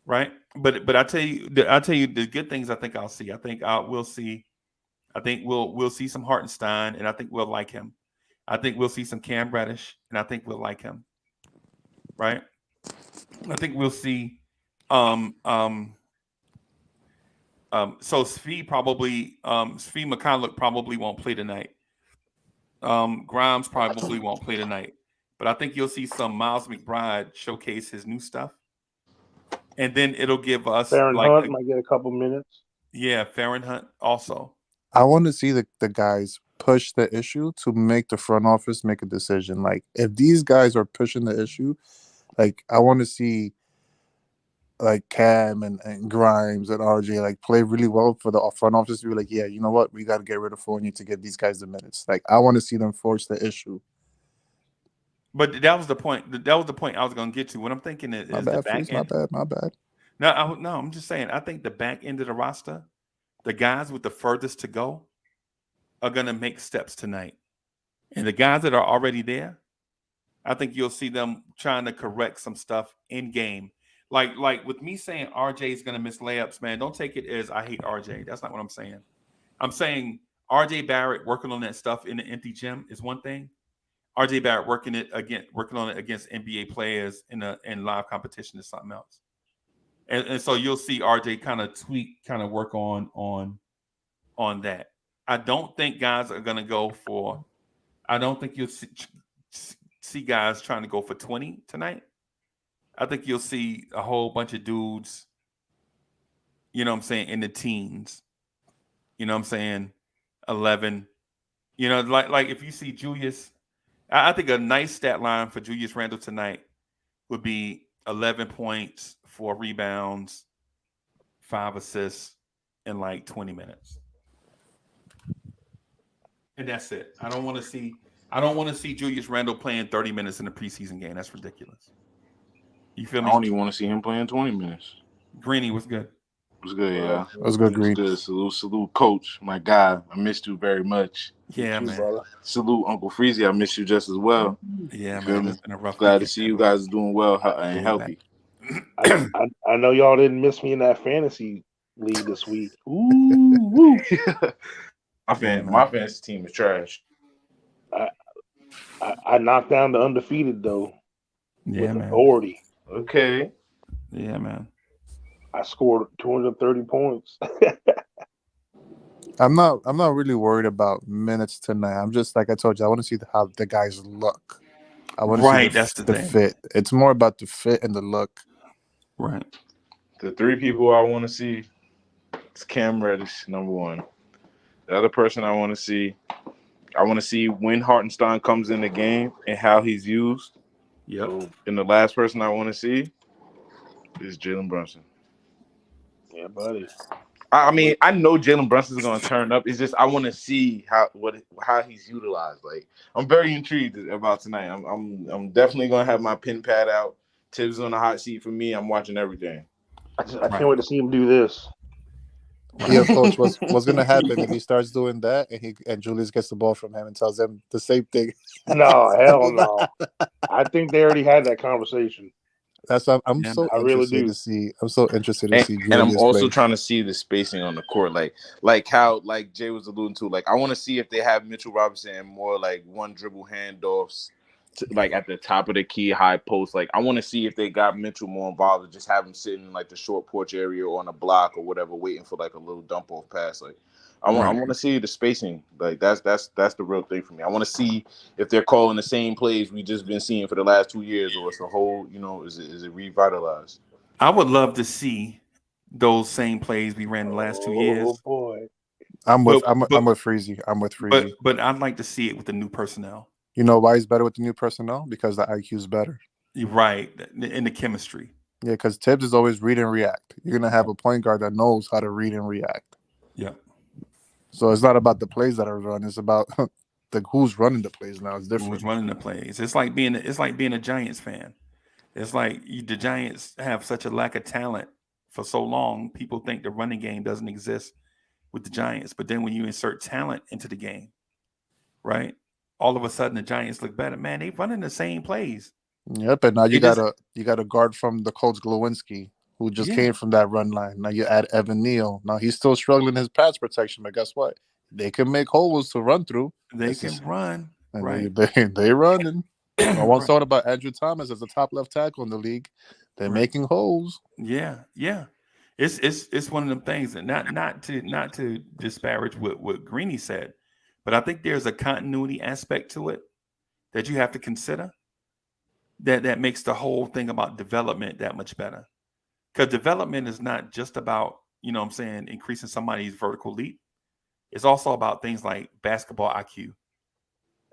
right? But I tell you the good things I think I'll see. I think we'll see. I think we'll see some Hartenstein, and I think we'll like him. I think we'll see some Cam Reddish, and I think we'll like him, right? I think we'll see. So Svi McCulloch probably won't play tonight. Grimes probably won't play tonight. But I think you'll see some Miles McBride showcase his new stuff. And then it'll give us Farron Hunt might get a couple minutes. Yeah, Farron Hunt also. I want to see the guys push the issue to make the front office make a decision. Like, if these guys are pushing the issue, like, I want to see like Cam and Grimes and RJ like play really well for the front office to be like, yeah, you know what, we got to get rid of Fournier to get these guys the minutes. Like, I want to see them force the issue. But that was the point. That was the point I was going to get to. What I'm thinking is the back end. My bad. No, I'm just saying. I think the back end of the roster, the guys with the furthest to go, are going to make steps tonight, and the guys that are already there, I think you'll see them trying to correct some stuff in game. Like with me saying RJ is going to miss layups, man, don't take it as I hate RJ. That's not what I'm saying. I'm saying RJ Barrett working on that stuff in the empty gym is one thing. RJ Barrett working on it against NBA players in live competition is something else. And so you'll see RJ kind of tweak, kind of work on that. I don't think guys are going to go for. I don't think you'll see guys trying to go for 20 tonight. I think you'll see a whole bunch of dudes, you know what I'm saying, in the teens. You know what I'm saying? 11. You know, like if you see Julius, I think a nice stat line for Julius Randle tonight would be 11 points, 4 rebounds, 5 assists in like 20 minutes. And that's it. I don't want to see Julius Randle playing 30 minutes in a preseason game. That's ridiculous. You feel me? I don't even want to see him playing 20 minutes. Greeny was good. It was good, yeah. It was good, Green. Good. Salute, coach. My guy. I missed you very much. Yeah, man. Brother. Salute, Uncle Freezy. I missed you just as well. Yeah, man. It's been a rough Glad to see you guys doing well and healthy. I know y'all didn't miss me in that fantasy league this week. Ooh. My fantasy team is trash. I knocked down the undefeated though. Yeah, with man. authority. Okay. Yeah, man. I scored 230 points. I'm not really worried about minutes tonight. I'm just, like I told you, I want to see how the guys look. I want to see that's the thing. Fit. It's more about the fit and the look. Right. The 3 people I want to see is Cam Reddish, number 1. The other person I want to see when Hartenstein comes in the game and how he's used. Yep. And the last person I want to see is Jalen Brunson. Yeah, buddy. I mean, I know Jalen Brunson is going to turn up. It's just I want to see how he's utilized. Like, I'm very intrigued about tonight. I'm definitely going to have my pin pad out. Tibbs on the hot seat for me. I'm watching everything. I can't wait to see him do this. Yeah, coach. What's going to happen if he starts doing that and Julius gets the ball from him and tells him the same thing? No, hell no. I think they already had that conversation. That's what I'm so interested to see. I'm so interested to see Julius and I'm also play. trying to see the spacing on the court, like how Jay was alluding to. Like, I want to see if they have Mitchell Robinson and more like one dribble handoffs, like at the top of the key, high post. Like, I want to see if they got Mitchell more involved, or just have him sitting in like the short porch area or on a block or whatever, waiting for like a little dump off pass. Like, I want to see the spacing. Like, that's the real thing for me. I want to see if they're calling the same plays we just been seeing for the last 2 years, or it's a whole, is it revitalized? I would love to see those same plays we ran the last 2 years. Oh boy. I'm with Freezy. I'm with Freezy. But I'd like to see it with the new personnel. You know why he's better with the new personnel? Because the IQ is better. You're right. In the chemistry. Yeah, because Tibbs is always read and react. You're going to have a point guard that knows how to read and react. Yeah. So it's not about the plays that are run. It's about who's running the plays now. It's different. Who's running the plays? It's like being a Giants fan. It's like the Giants have such a lack of talent for so long, people think the running game doesn't exist with the Giants. But then when you insert talent into the game, right, all of a sudden the Giants look better. Man, they running the same plays. Yep, and now you It just, got a guard from the Colts, Glowinski, who just yeah, came from that run line. Now you add Evan Neal. Now he's still struggling his pass protection, but guess what? They can make holes to run through. they This can is run, and right? they running. I once Right, thought about Andrew Thomas as the top left tackle in the league. They're right. making holes. Yeah, yeah. It's one of them things, and not to disparage what Greeny said, but I think there's a continuity aspect to it that you have to consider that makes the whole thing about development that much better. Because development is not just about, you know what I'm saying, increasing somebody's vertical leap. It's also about things like basketball IQ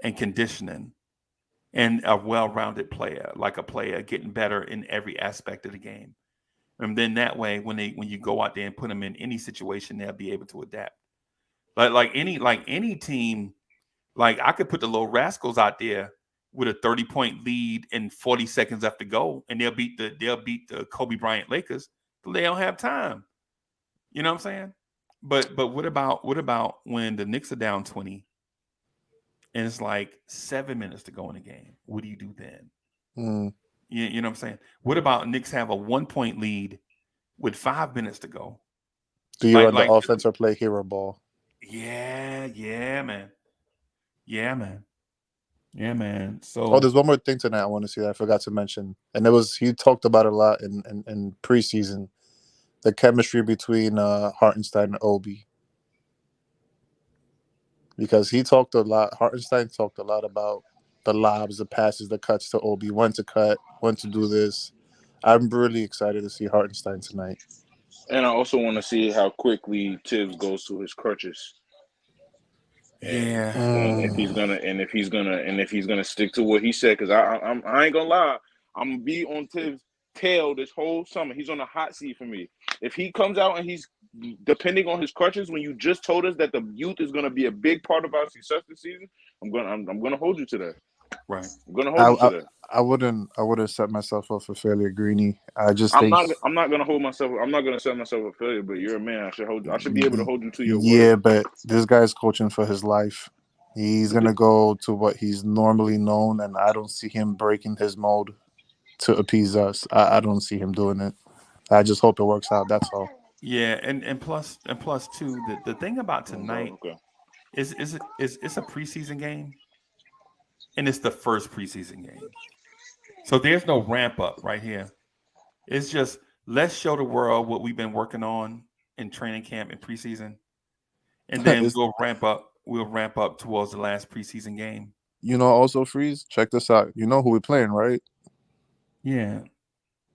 and conditioning and a well-rounded player, like a player getting better in every aspect of the game. And then that way, when you go out there and put them in any situation, they'll be able to adapt. Like any team, like I could put the little rascals out there with a 30-point lead and 40 seconds left to go, and they'll beat the Kobe Bryant Lakers. But they don't have time. You know what I'm saying? But what about when the Knicks are down 20 and it's like 7 minutes to go in the game? What do you do then? Mm. You know what I'm saying? What about Knicks have a 1-point lead with 5 minutes to go? Do you run the offense or play hero ball? Yeah, man. Yeah, man. Yeah, man. Oh, So there's one more thing tonight I want to see that I forgot to mention, and he talked about it a lot in preseason, the chemistry between Hartenstein and Obi, because Hartenstein talked a lot about the lobs, the passes, the cuts to Obi, when to cut, when to do this. I'm really excited to see Hartenstein tonight. And I also want to see how quickly Tibbs goes to his crutches. yeah. And if he's gonna stick to what he said, because I ain't gonna lie, I'm gonna be on Tibbs' tail this whole summer. He's on a hot seat for me. If he comes out and he's depending on his crutches, when you just told us that the youth is gonna be a big part of our success this season, I'm gonna hold you to that. Right. I'm gonna hold you to that. I wouldn't set myself up for failure, Greeny. I just I'm think not gonna hold myself. I'm not gonna set myself a failure. But you're a man. I should be able to hold you to your yeah, word. but this guy's coaching for his life. He's gonna go to what he's normally known, and I don't see him breaking his mold to appease us. I don't see him doing it. I just hope it works out. That's all. Yeah, and plus too, the thing about tonight Okay. is it's a preseason game, and it's the first preseason game. So there's no ramp up right here. It's just let's show the world what we've been working on in training camp and preseason, and then we'll ramp up. We'll ramp up towards the last preseason game. Also, Freeze, check this out. You know who we're playing, right? Yeah,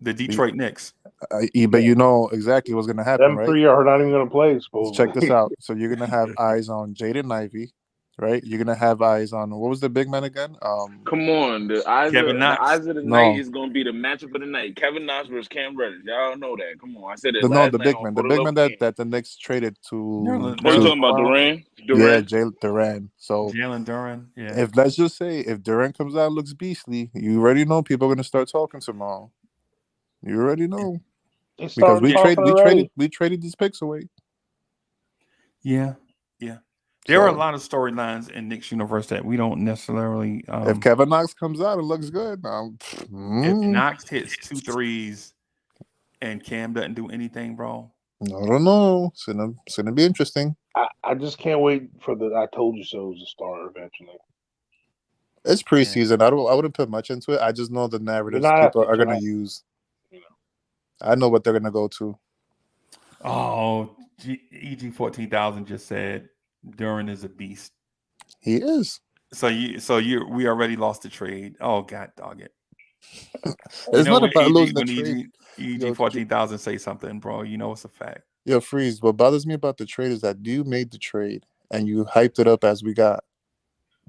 the Detroit Knicks. But you know exactly what's gonna happen, Them right? three are not even going to play, Check this supposedly. out. So you're gonna have eyes on Jaden Ivey, right? You're gonna have eyes on what was the big man again? Come on, the eyes Kevin Knox. of the night No, is gonna be the matchup of the night. Kevin Knox versus Cam Reddish. Y'all know that. Come on, I said it last the night big on man, For the Love of the Game. that the Knicks traded to Oh, you Nerlens talking about Noel, Duran? yeah, Jalen Duran. So Jalen Duran. Yeah. if let's just say if Duran comes out and looks beastly, you already know people are gonna start talking tomorrow. You already know They because started talking already. we traded these picks away. Yeah. There are a So lot of storylines in Knicks universe that we don't necessarily. if Kevin Knox comes out and looks good, If Knox hits 2 threes and Cam doesn't do anything, bro. I don't know. It's gonna be interesting. I just can't wait for the I told you so to start eventually. It's preseason. I wouldn't put much into it. I just know the narratives not people after are gonna tonight. use. I know what they're gonna go to. Oh, EG 14,000 just said Duran is a beast. He is. We already lost the trade. Oh God, dog it. It's not about losing the when trade. EG 14,000 say something, bro, you know it's a fact. Yo, Freeze. What bothers me about the trade is that you made the trade and you hyped it up as we got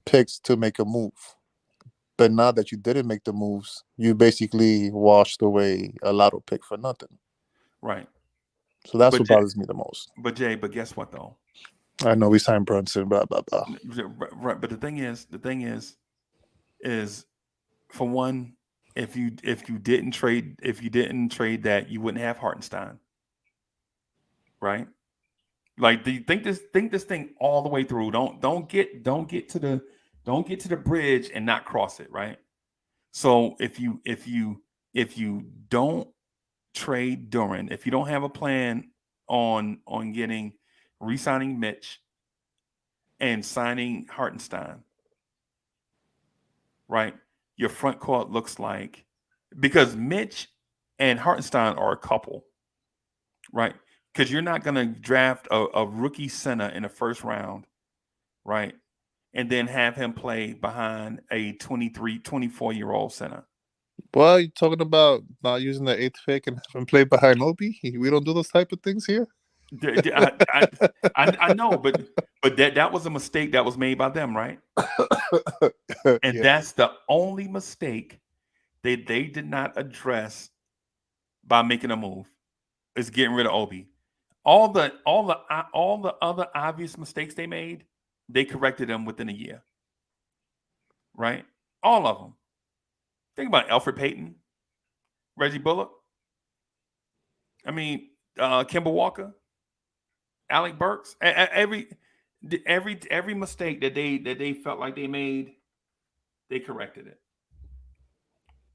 picks to make a move. But now that you didn't make the moves, you basically washed away a lotto pick for nothing. Right. So that's what bothers me the most. But Jay, guess what though? I know we signed Brunson, blah blah blah. Right, but the thing is for one, if you didn't trade that, you wouldn't have Hartenstein. right? Like, do you think this thing all the way through? Don't get to the bridge and not cross it, right? So if you don't trade Duran, if you don't have a plan on getting re-signing Mitch and signing Hartenstein, right? Your front court looks like, because Mitch and Hartenstein are a couple, right? Because you're not going to draft a rookie center in the first round, right? And then have him play behind a 23, 24-year-old center. Well, you talking about not using the eighth pick and having play behind Obi? We don't do those type of things here. I know, but that was a mistake that was made by them, right? And that's the only mistake they did not address by making a move, is getting rid of Obi. All the other obvious mistakes they made, they corrected them within a year, right? All of them. Think about Alfred Payton, Reggie Bullock. I mean, Kemba Walker, Alec Burks. Every mistake that they felt like they made, they corrected it,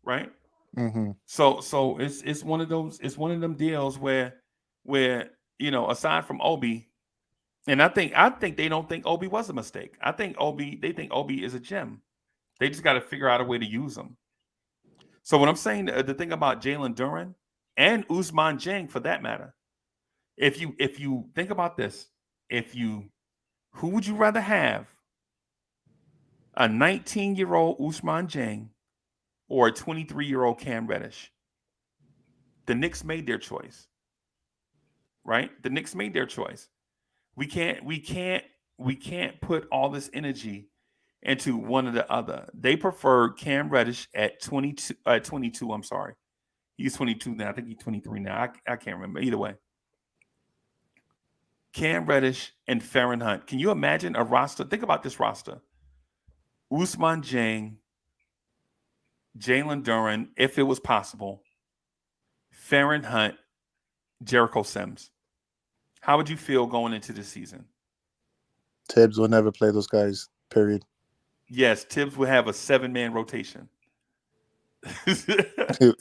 right? Mm-hmm. So it's one of them deals where aside from Obi, and I think they don't think Obi was a mistake. They think Obi is a gem. They just got to figure out a way to use him. So what I'm saying, the thing about Jalen Duren and Ousmane Dieng, for that matter, if you think about this, who would you rather have, a 19-year-old Ousmane Dieng or a 23-year-old Cam Reddish? The Knicks made their choice, right? The Knicks made their choice. We can't put all this energy into one or the other. They preferred Cam Reddish at 22. I'm sorry, he's 22 now. I think he's 23 now. I can't remember. Either way, Cam Reddish and Farron Hunt. Can you imagine a roster? Think about this roster: Ousmane Dieng, Jalen Duren, if it was possible, Farron Hunt, Jericho Sims. How would you feel going into the season? Tibbs will never play those guys, period. Yes, Tibbs would have a 7-man rotation.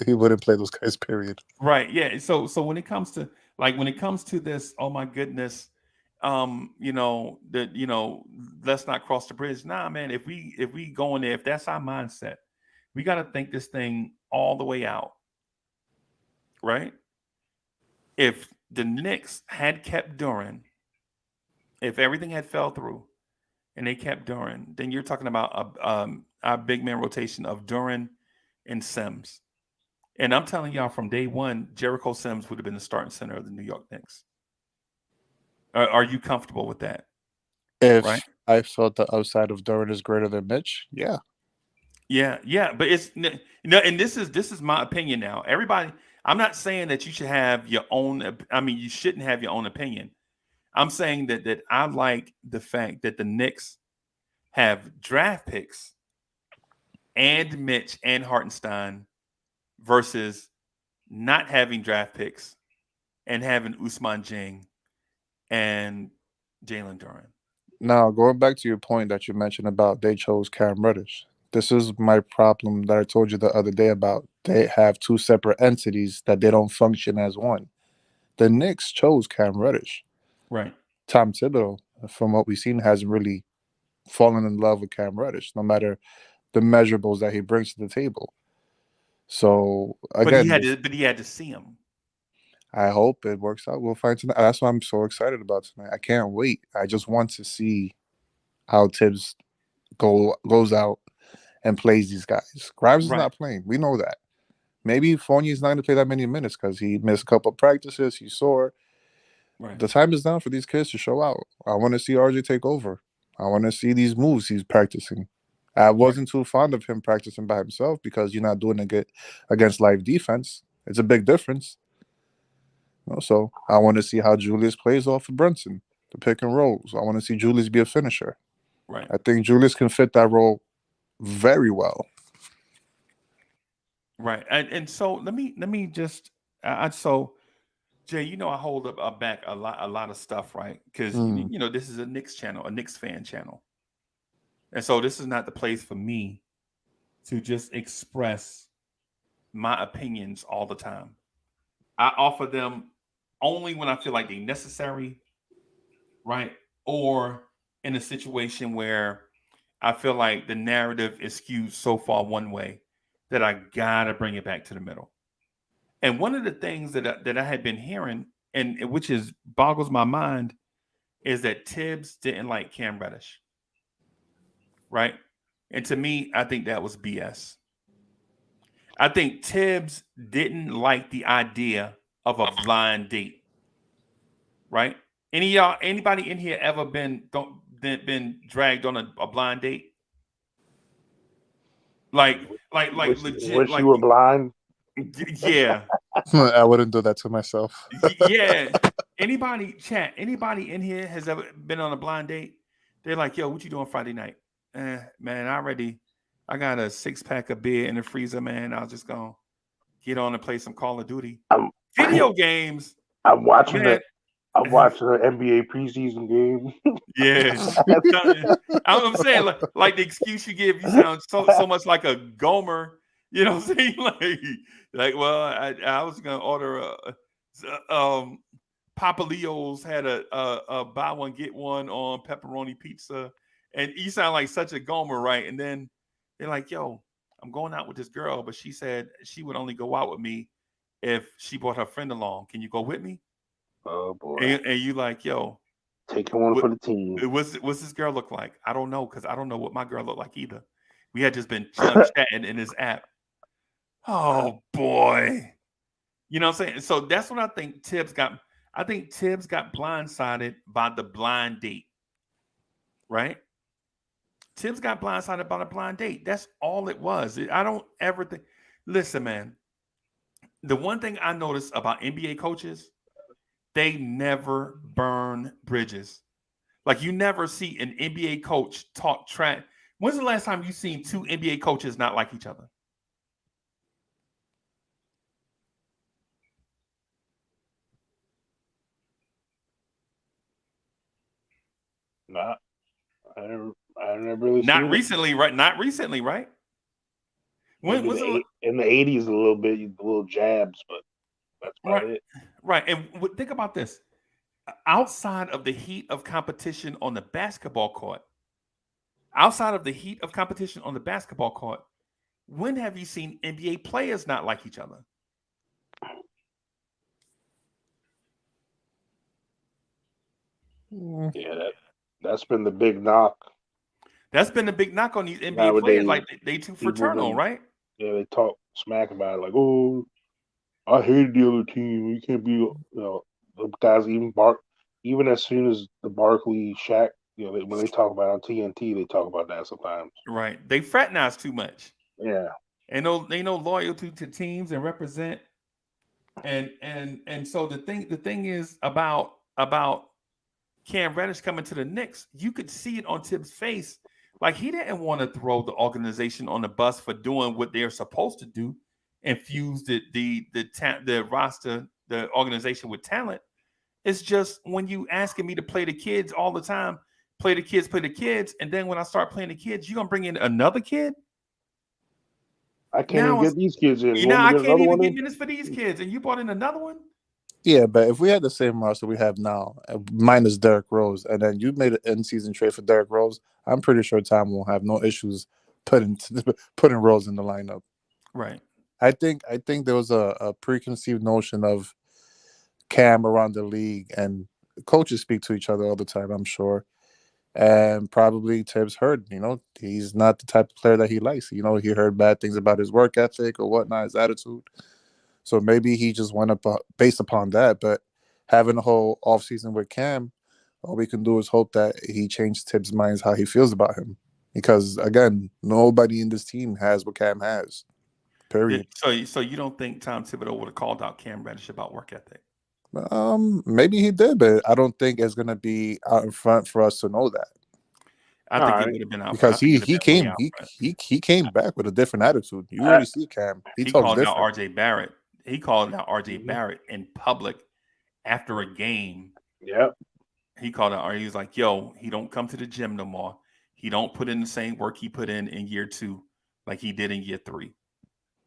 he wouldn't play those guys, period. Right. Yeah. So when it comes to this, oh my goodness, let's not cross the bridge. Nah, man, if we go in there, if that's our mindset, we got to think this thing all the way out. Right? If the Knicks had kept Duren, if everything had fell through and they kept Duren, then you're talking about a big man rotation of Duren and Sims. And I'm telling y'all, from day one, Jericho Sims would have been the starting center of the New York Knicks. Are you comfortable with that? If right? I felt the upside of Duren is greater than Mitch, yeah. Yeah, but it's and this is my opinion now. Everybody, I'm not saying that you should have your own. I mean, you shouldn't have your own opinion. I'm saying that I like the fact that the Knicks have draft picks and Mitch and Hartenstein versus not having draft picks and having Ousmane Dieng and Jalen Duren. Now, going back to your point that you mentioned about they chose Cam Reddish. This is my problem that I told you the other day about. They have two separate entities that they don't function as one. The Knicks chose Cam Reddish. Right. Tom Thibodeau, from what we've seen, hasn't really fallen in love with Cam Reddish, no matter the measurables that he brings to the table. So again, but he had to see him. I hope it works out. We'll find tonight. That's what I'm so excited about tonight. I can't wait. I just want to see how Tibbs goes out and plays these guys. Grimes is not playing. We know that. Maybe Fournier is not going to play that many minutes because he missed a couple of practices. He sore. Right. The time is down for these kids to show out. I want to see RJ take over. I want to see these moves he's practicing. I wasn't too fond of him practicing by himself because you're not doing it against live defense. It's a big difference. So I want to see how Julius plays off of Brunson, the pick and rolls. I want to see Julius be a finisher. Right. I think Julius can fit that role very well. Right. And so let me just so Jay, I hold up back a lot of stuff, right? Because this is a Knicks channel, a Knicks fan channel, and so this is not the place for me to just express my opinions all the time. I offer them only when I feel like they're necessary, right? Or in a situation where I feel like the narrative is skewed so far one way that I gotta bring it back to the middle. And one of the things that I had been hearing, and which is boggles my mind, is that Tibbs didn't like Cam Reddish, right? And to me, I think that was BS. I think Tibbs didn't like the idea of a blind date, right? Anybody in here ever been dragged on a blind date? Like legit. Wish like you were blind. Yeah. I wouldn't do that to myself. Yeah. Anybody in here has ever been on a blind date? They're like, yo, what you doing Friday night? Man, I got a 6-pack of beer in the freezer, man. I was just gonna get on and play some Call of Duty. Video games. I'm watching man. I'm watching the NBA preseason game. Yeah. I'm saying like the excuse you give, you sound so much like a Gomer. You know what I'm saying? Well, I was gonna order Papa Leo's had a buy one get one on pepperoni pizza, and you sound like such a Gomer, right? And then they're like, "Yo, I'm going out with this girl, but she said she would only go out with me if she brought her friend along. Can you go with me?" Oh boy! And you like, "Yo, taking one for the team." What's this girl look like? I don't know, because I don't know what my girl looked like either. We had just been chatting in this app. Oh boy. You know what I'm saying? So that's what I think Tibbs got. I think Tibbs got blindsided by the blind date. Right? Tibbs got blindsided by the blind date. That's all it was. I don't ever think. Listen, man. The one thing I noticed about NBA coaches, they never burn bridges. Like, you never see an NBA coach talk trash. When's the last time you seen two NBA coaches not like each other? Not, I never really seen Not recently, right? Not recently, right? When was it? In the 80s, a little jabs, but that's about it. Right. And think about this. Outside of the heat of competition on the basketball court, when have you seen NBA players not like each other? Yeah, that's been the big knock. That's been the big knock on these NBA Nowadays, players. Like, they too fraternal, right? Yeah, they talk smack about it. Like, oh, I hated the other team. You can't be, the guys even as soon as the Barkley, Shaq, when they talk about it on TNT, they talk about that sometimes. Right. They fraternize too much. Yeah. And they know loyalty to teams and represent. And so the thing is about Cam Reddish coming to the Knicks, you could see it on Tibbs' face. Like, he didn't want to throw the organization on the bus for doing what they're supposed to do, infuse the roster, the organization with talent. It's just, when you asking me to play the kids all the time, play the kids, and then when I start playing the kids, you gonna bring in another kid? I can't even get these kids in. I can't even get minutes for these kids, and you brought in another one? Yeah, but if we had the same roster we have now, minus Derrick Rose, and then you made an in-season trade for Derrick Rose, I'm pretty sure Tom won't have no issues putting Rose in the lineup. Right. I think there was a preconceived notion of Cam around the league, and coaches speak to each other all the time, I'm sure. And probably Tibbs heard, he's not the type of player that he likes. He heard bad things about his work ethic or whatnot, his attitude. So maybe he just went up based upon that. But having a whole offseason with Cam, all we can do is hope that he changed Tibbs' minds how he feels about him. Because, again, nobody in this team has what Cam has, period. So you don't think Tom Thibodeau would have called out Cam Reddish about work ethic? Maybe he did, but I don't think it's going to be out in front for us to know that. I think he would have been out because he came back with a different attitude. You already see Cam. He called out RJ Barrett. He called out RJ Barrett in public after a game. Yep. He called out, or he was like, "Yo, he don't come to the gym no more. He don't put in the same work he put in year 2 like he did in year 3."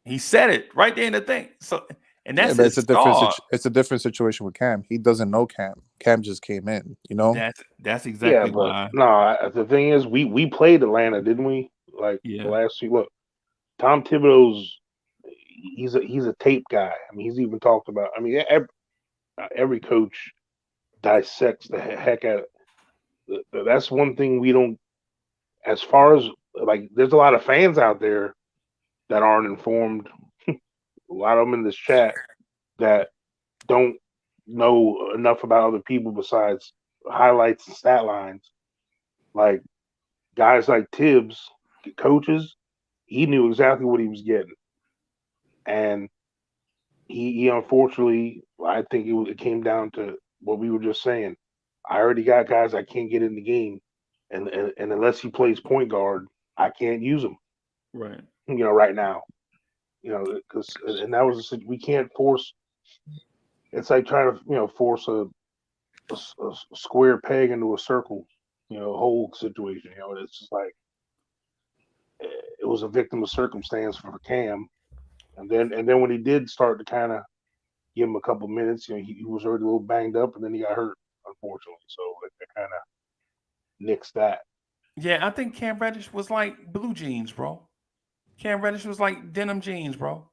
He said it right there in the thing. So, and Yeah, that's but his star. it's a different situation with Cam. He doesn't know Cam. Cam just came in, you know? That's Yeah, exactly but why. no, the thing is, we played Atlanta, didn't we? Like the Yeah, last few. Look, Tom Thibodeau's he's a tape guy. I mean, he's even talked about. I mean, every coach dissects the heck out of it. That's one thing we don't. As far as like, there's a lot of fans out there that aren't informed. A lot of them in this chat that don't know enough about other people besides highlights and stat lines. Like guys like Tibbs, coaches, he knew exactly what he was getting, and he unfortunately, I think it came down to what we were just saying. I already got guys I can't get in the game, and unless he plays point guard, I can't use him. right. Right now, because and that was we can't force. It's like trying to force a square peg into a circle, whole situation. It's just like it was a victim of circumstance for Cam, and then when he did start to kind of give him a couple minutes, he was already a little banged up, and then he got hurt, unfortunately. So it kind of nixed that. Yeah, I think Cam Reddish was like blue jeans, bro. Cam Reddish was like denim jeans, bro.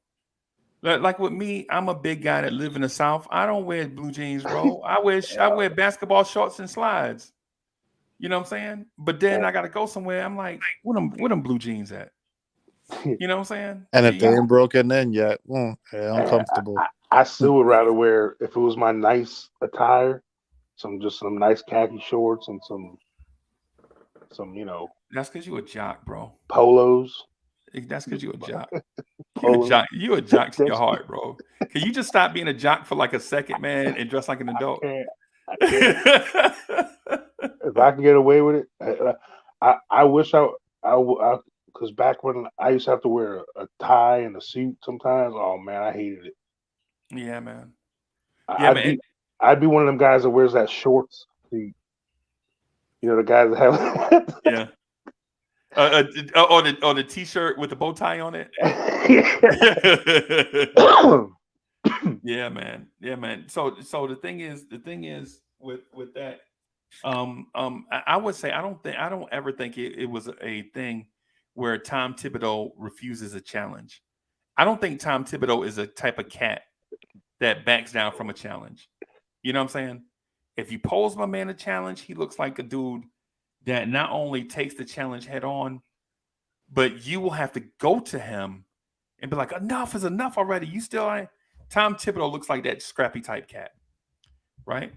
Like with me, I'm a big guy that live in the South. I don't wear blue jeans, bro. I wear basketball shorts and slides. You know what I'm saying? But then I gotta go somewhere. I'm like, where them blue jeans at? You know what I'm And if they saying? ain't broken in yet, yeah, I, uncomfortable. I still would rather wear, if it was my nice attire, some nice khaki shorts and some That's because you a jock, bro. polos. That's because you a jock. You a Polos. jock. You a jock to your That's- heart, bro. Can you just stop being a jock for like a second, man, and dress like an adult? I can't. If I can get away with it, I wish because back when I used to have to wear a tie and a suit sometimes, oh man, I hated it. Yeah, man. Yeah, I'd man. be one of them guys that wears that shorts. The guys that have Yeah. Or the t-shirt with the bow tie on it. Yeah, man. Yeah, man. So the thing is with that, I would say I don't ever think it was a thing where Tom Thibodeau refuses a challenge. I don't think Tom Thibodeau is a type of cat that backs down from a challenge. You know what I'm saying? If you pose my man a challenge, he looks like a dude that not only takes the challenge head on, but you will have to go to him and be like, enough is enough already. You still ain't. Tom Thibodeau looks like that scrappy type cat, right?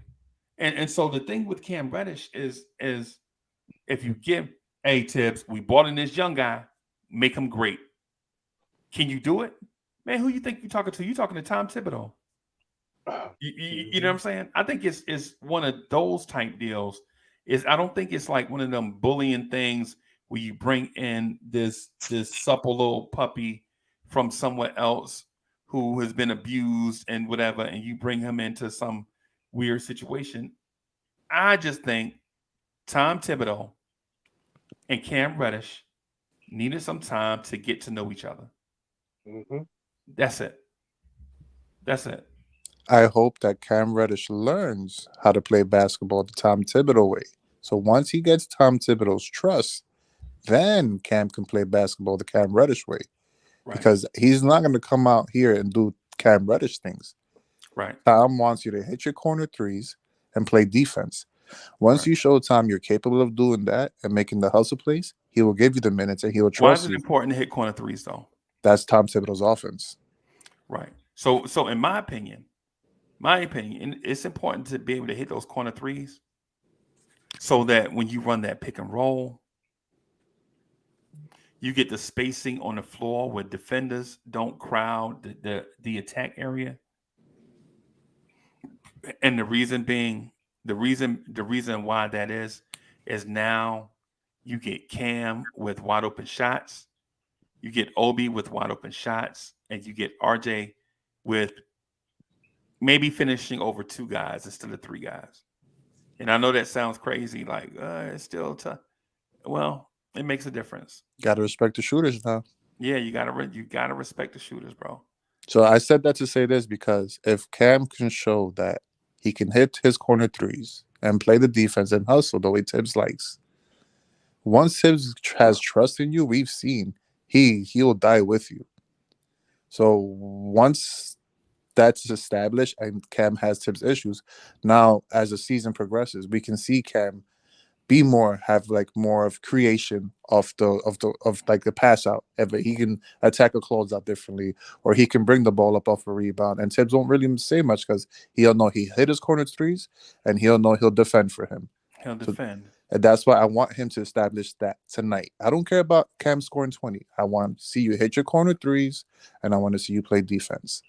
And so the thing with Cam Reddish is if you give Tibbs, we brought in this young guy, make him great. Can you do it? Man, who you think you're talking to? You talking to Tom Thibodeau. You know what I'm saying? I think it's one of those type deals. I don't think it's like one of them bullying things where you bring in this supple little puppy from somewhere else who has been abused and whatever, and you bring him into some weird situation. I just think Tom Thibodeau and Cam Reddish needed some time to get to know each other. Mm-hmm. That's it. That's it. I hope that Cam Reddish learns how to play basketball the Tom Thibodeau way. So once he gets Tom Thibodeau's trust, then Cam can play basketball the Cam Reddish way. Right. Because he's not going to come out here and do Cam Reddish things. Right. Tom wants you to hit your corner threes and play defense. Once you show Tom you're capable of doing that and making the hustle plays, he will give you the minutes and he will trust Why is it you. important to hit corner threes, though? That's Tom Thibodeau's offense. Right. So in my opinion, it's important to be able to hit those corner threes so that when you run that pick and roll, you get the spacing on the floor where defenders don't crowd the attack area. And the reason why that is now you get Cam with wide open shots, you get Obi with wide open shots, and you get RJ with maybe finishing over 2 guys instead of 3 guys. And I know that sounds crazy, like it's still tough. Well, it makes a difference. Got to respect the shooters now. Yeah, you gotta respect the shooters, bro. So I said that to say this because if Cam can show that he can hit his corner threes and play the defense and hustle the way Tibbs likes, once Tibbs has trust in you, we've seen he'll die with you. So once that's established and Cam has Tibbs issues, now as the season progresses, we can see Cam have like more of creation of like the pass out. If he can attack a closeout differently, or he can bring the ball up off a rebound, and Tibbs won't really say much because he'll know he hit his corner threes, and he'll know he'll defend for him. He'll defend. And that's why I want him to establish that tonight. I don't care about Cam scoring 20. I want to see you hit your corner threes, and I want to see you play defense.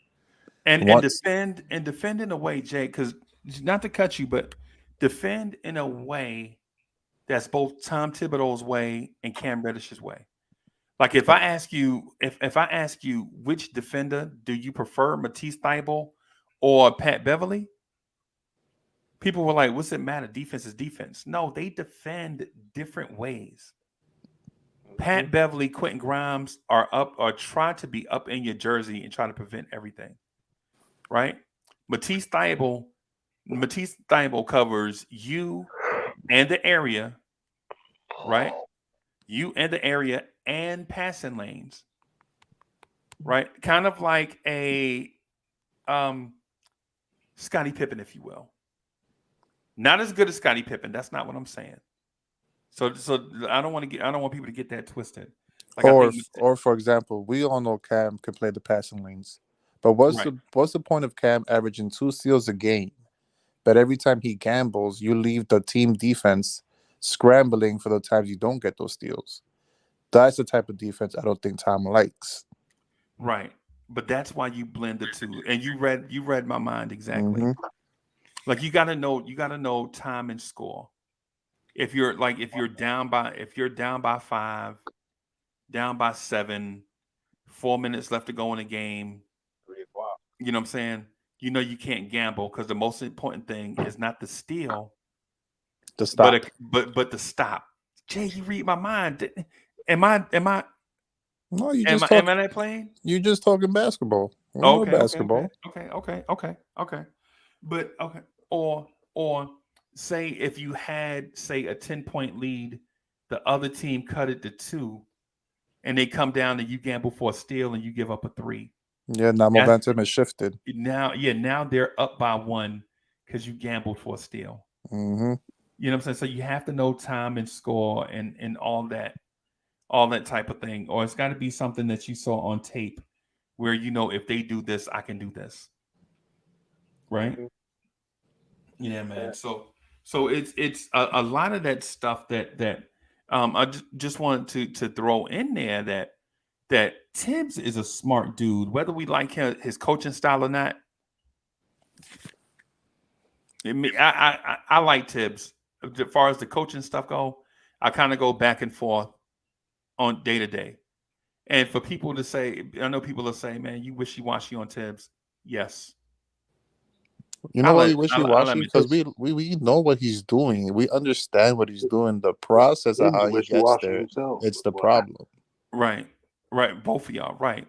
And defend in a way, Jay, because not to cut you, but defend in a way that's both Tom Thibodeau's way and Cam Reddish's way. Like if I ask you which defender do you prefer, Matisse Thybulle or Pat Beverly? People were like, what's it matter? Defense is defense. No, they defend different ways. Pat Beverly, Quentin Grimes are try to be up in your jersey and try to prevent everything. Right? Matisse Thybulle covers you and the area, right? You and the area and passing lanes, right? Kind of like a Scottie Pippen, if you will. Not as good as Scottie Pippen. That's not what I'm saying. So I don't want people to get that twisted. Like or for example, we all know Cam can play the passing lanes, but what's the point of Cam averaging 2 steals a game? But every time he gambles, you leave the team defense scrambling for the times you don't get those steals. That's the type of defense I don't think Tom likes. Right. But that's why you blend the two. And you read my mind exactly. Mm-hmm. Like you gotta know time and score. If you're down by 5, down by 7, 4 minutes left to go in a game, you know what I'm saying? You know you can't gamble because the most important thing is not the steal, the stop, but the stop. Jay, you read my mind. Am I? No, am I not playing? You just talking basketball. Okay, basketball. Okay. But okay, or say if you had say a 10-point lead, the other team cut it to 2, and they come down and you gamble for a steal and you give up a 3. Yeah, now momentum has shifted. Now they're up by 1 because you gambled for a steal. Mm-hmm. You know what I'm saying? So you have to know time and score and all that type of thing. Or it's got to be something that you saw on tape where you know if they do this, I can do this. Right? Yeah, man. So it's a lot of that stuff that I just wanted to throw in there that Tibbs is a smart dude, whether we like his coaching style or not. I like Tibbs. As far as the coaching stuff go, I kind of go back and forth on day to day. And for people to say, I know people will say, man, you wishy-washy on Tibbs. Yes. You know why you wishy-washy? Because we know what he's doing. We understand what he's doing. The process of how he gets there, it's the problem. Right. Both of y'all. Right.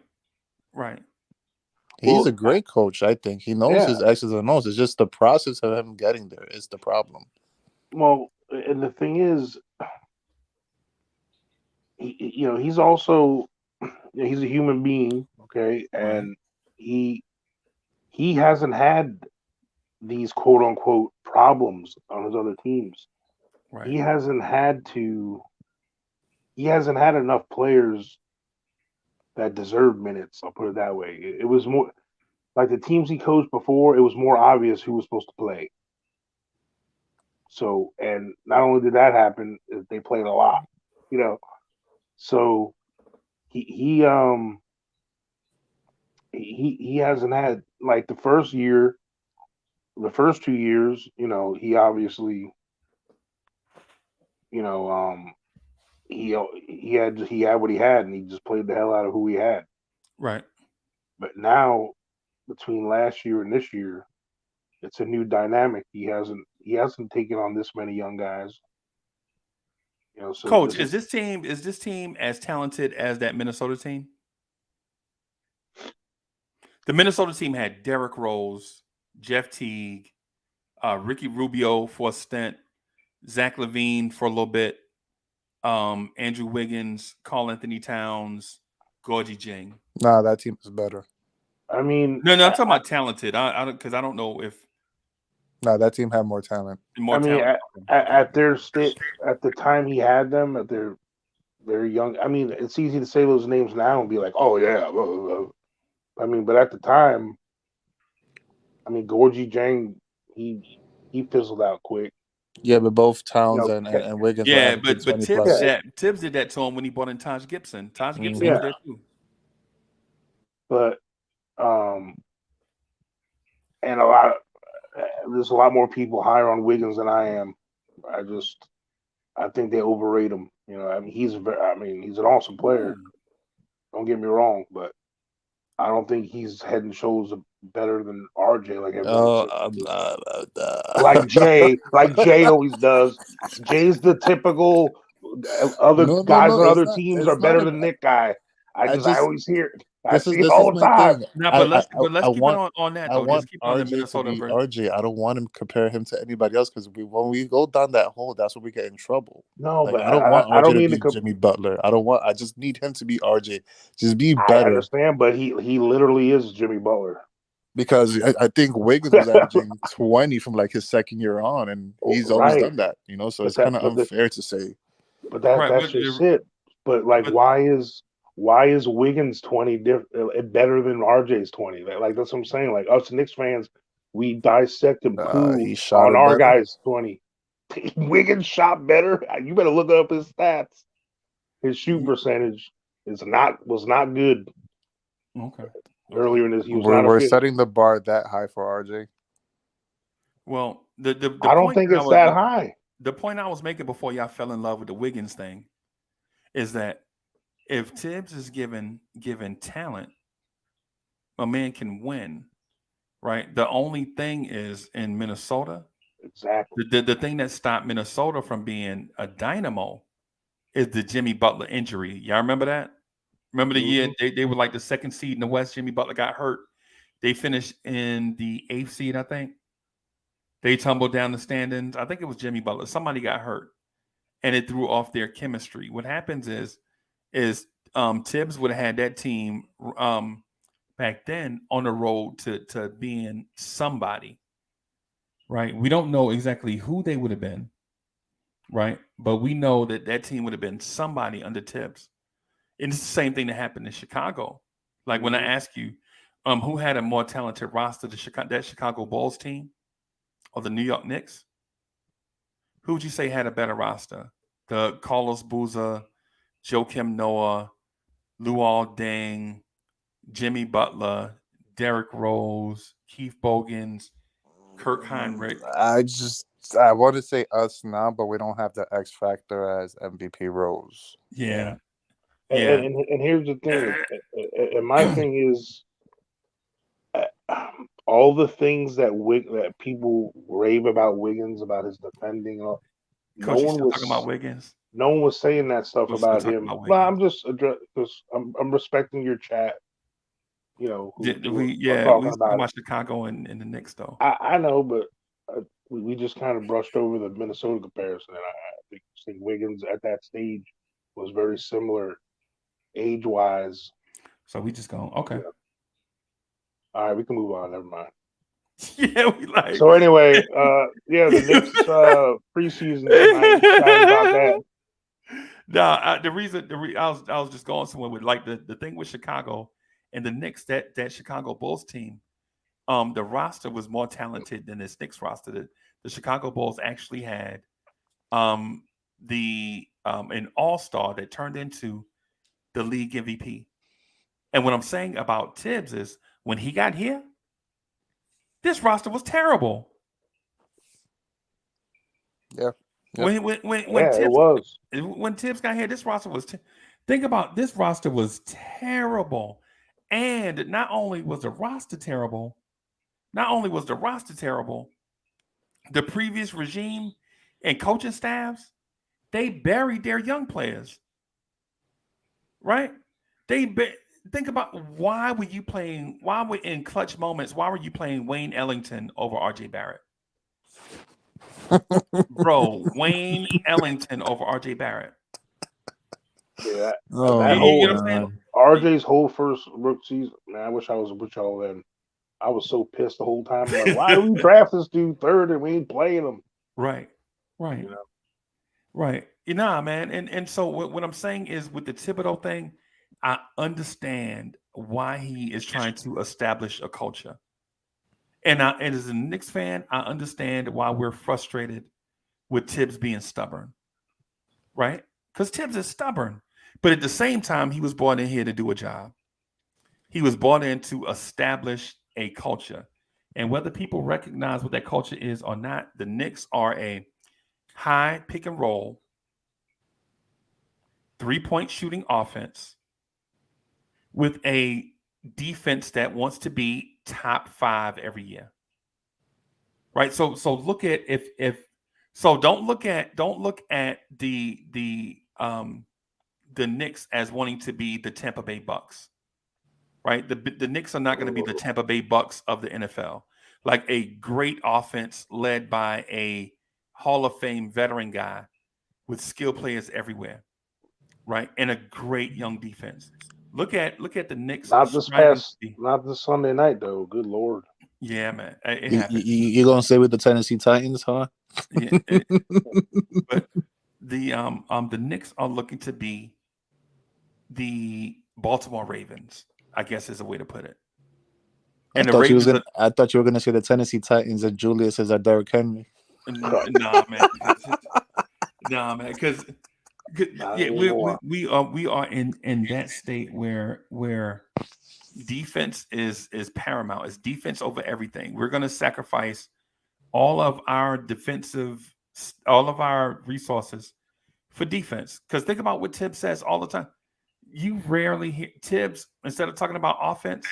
He's a great coach, I think. He knows his X's and O's. It's just the process of him getting there is the problem. Well, and the thing is, he's also, he's a human being, okay? And he hasn't had these quote-unquote problems on his other teams. Right. He hasn't had enough players that deserve minutes. I'll put it that way. It was more like the teams he coached before. It was more obvious who was supposed to play. So, and not only did that happen, they played a lot. So he hasn't had like the first 2 years. He obviously, he had what he had, and he just played the hell out of who he had. Right. But now, between last year and this year, it's a new dynamic. He hasn't taken on this many young guys. You know, so Coach, is this team as talented as that Minnesota team? The Minnesota team had Derrick Rose, Jeff Teague, Ricky Rubio for a stint, Zach LaVine for a little bit, Andrew Wiggins, Karl Anthony Towns, Gorgie Jang. Nah, that team is better. I mean, No, I'm talking about talented. I don't, because I don't know if. Nah, that team had more talent. More talent. At their state, at the time he had them, at their very young. I mean, it's easy to say those names now and be like, oh yeah. I mean, but at the time, I mean, Gorgie Jang, he fizzled out quick. Yeah, but both Towns and Wiggins. Yeah, but Tibbs did that to him when he brought in Taj Gibson. Taj Gibson was there too. But and there's a lot more people higher on Wiggins than I am. I think they overrate him. You know, I mean, he's an awesome player. Don't get me wrong, but I don't think he's head and shoulders better than RJ. Like Jay always does. Jay's the typical other guys on other teams are better than Nick guy. I always hear it. I see it all the time. No, but let's keep it on that. I want RJ to be RJ. I don't want him to compare him to anybody else because when we go down that hole, that's where we get in trouble. No, but I don't want RJ to be Jimmy Butler. I just need him to be RJ. Just be better. I understand, but he literally is Jimmy Butler. Because I think Wiggins was averaging 20 from like his second year on, and he's always done that. You know, so it's kind of unfair to say. But that's just it. But why is Wiggins 20 better than RJ's 20? Like that's what I'm saying. Like us Knicks fans, we dissect him on our guys 20. Wiggins shot better. You better look up his stats. His shoot percentage was not good. Okay. Earlier in this, we're setting the bar that high for RJ. Well, the I don't think it's that high. The point I was making before y'all fell in love with the Wiggins thing is that if Tibbs is given talent, a man can win, right? The only thing is in Minnesota, exactly. The thing that stopped Minnesota from being a dynamo is the Jimmy Butler injury. Y'all remember that? Remember the year they were like the second seed in the West. Jimmy Butler got hurt. They finished in the 8th seed, I think. They tumbled down the standings. I think it was Jimmy Butler. Somebody got hurt, and it threw off their chemistry. What happens is Tibbs would have had that team back then on the road to being somebody, right? We don't know exactly who they would have been, right? But we know that team would have been somebody under Tibbs. And it's the same thing that happened in Chicago. Like when I ask you, who had a more talented roster, that Chicago Bulls team or the New York Knicks? Who would you say had a better roster? The Carlos Boozer, Joakim Noah, Luol Deng, Jimmy Butler, Derrick Rose, Keith Bogans, Kirk Heinrich. I want to say us now, but we don't have the X factor as MVP Rose. Yeah. And here's the thing, and my thing is, all the things that people rave about Wiggins, about his defending. Coach, no one was talking about Wiggins. No one was saying that stuff about him. But I'm just because I'm respecting your chat. You know, we talking about Chicago and the Knicks though. I know, but we just kind of brushed over the Minnesota comparison, and I think Wiggins at that stage was very similar. Age-wise. So we just go, okay. Yeah. All right, we can move on. Never mind. Yeah, we like. So anyway, the Knicks preseason tonight. Excited about that. No, the reason I was just going somewhere with like the thing with Chicago and the Knicks, that Chicago Bulls team, the roster was more talented than this Knicks roster. The Chicago Bulls actually had an all-star that turned into the league MVP. And what I'm saying about Tibbs is when he got here, this roster was terrible. Yeah. Yep. When Tibbs got here, this roster was think about this roster was terrible. And not only was the roster terrible, not only was the roster terrible, the previous regime and coaching staffs, they buried their young players. Right? Think about why were in clutch moments, why were you playing Wayne Ellington over RJ Barrett? Bro, Wayne Ellington over RJ Barrett. Yeah, Oh, that You whole know what I'm saying? RJ's whole first rookie season, man. I wish I was with y'all then. I was so pissed the whole time. I'm like, why do we draft this dude third and we ain't playing him? Right. You know? Right. You know, man. And so what I'm saying is with the Thibodeau thing, I understand why he is trying to establish a culture. And as a Knicks fan, I understand why we're frustrated with Tibbs being stubborn. Right? Because Tibbs is stubborn. But at the same time, he was brought in here to do a job. He was brought in to establish a culture. And whether people recognize what that culture is or not, the Knicks are a high pick and roll, 3-point shooting offense with a defense that wants to be top 5 every year. Right? So look at don't look at the Knicks as wanting to be the Tampa Bay Bucks. Right? The Knicks are not going to be the Tampa Bay Bucks of the NFL. Like a great offense led by a Hall of Fame veteran guy with skill players everywhere, right? And a great young defense. Look at the Knicks. Not this Sunday night though. Good Lord. Yeah, man. It You, happened. you're gonna say with the Tennessee Titans, huh? Yeah, but the Knicks are looking to be the Baltimore Ravens, I guess is a way to put it. And the Ravens I thought you were gonna say the Tennessee Titans and Julius is our Derrick Henry. nah, man. Nah, man, because yeah, we are in that state where defense is paramount. It's defense over everything. We're going to sacrifice all of our resources for defense. Because think about what Tibbs says all the time. You rarely hear Tibbs, instead of talking about offense,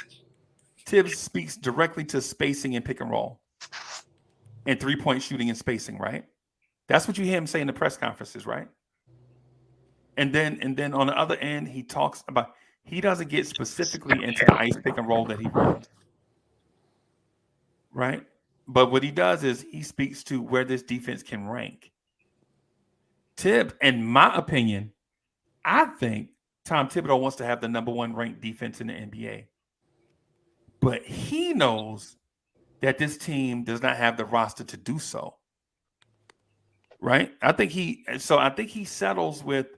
Tibbs speaks directly to spacing and pick and roll and 3-point shooting and spacing, right? That's what you hear him say in the press conferences, right? And then on the other end, he talks about he doesn't get specifically into the ice pick and roll that he runs, right? But what he does is he speaks to where this defense can rank. Tibbs, in my opinion, I think Tom Thibodeau wants to have the number 1 ranked defense in the NBA. But he knows that this team does not have the roster to do so. Right? I think he settles with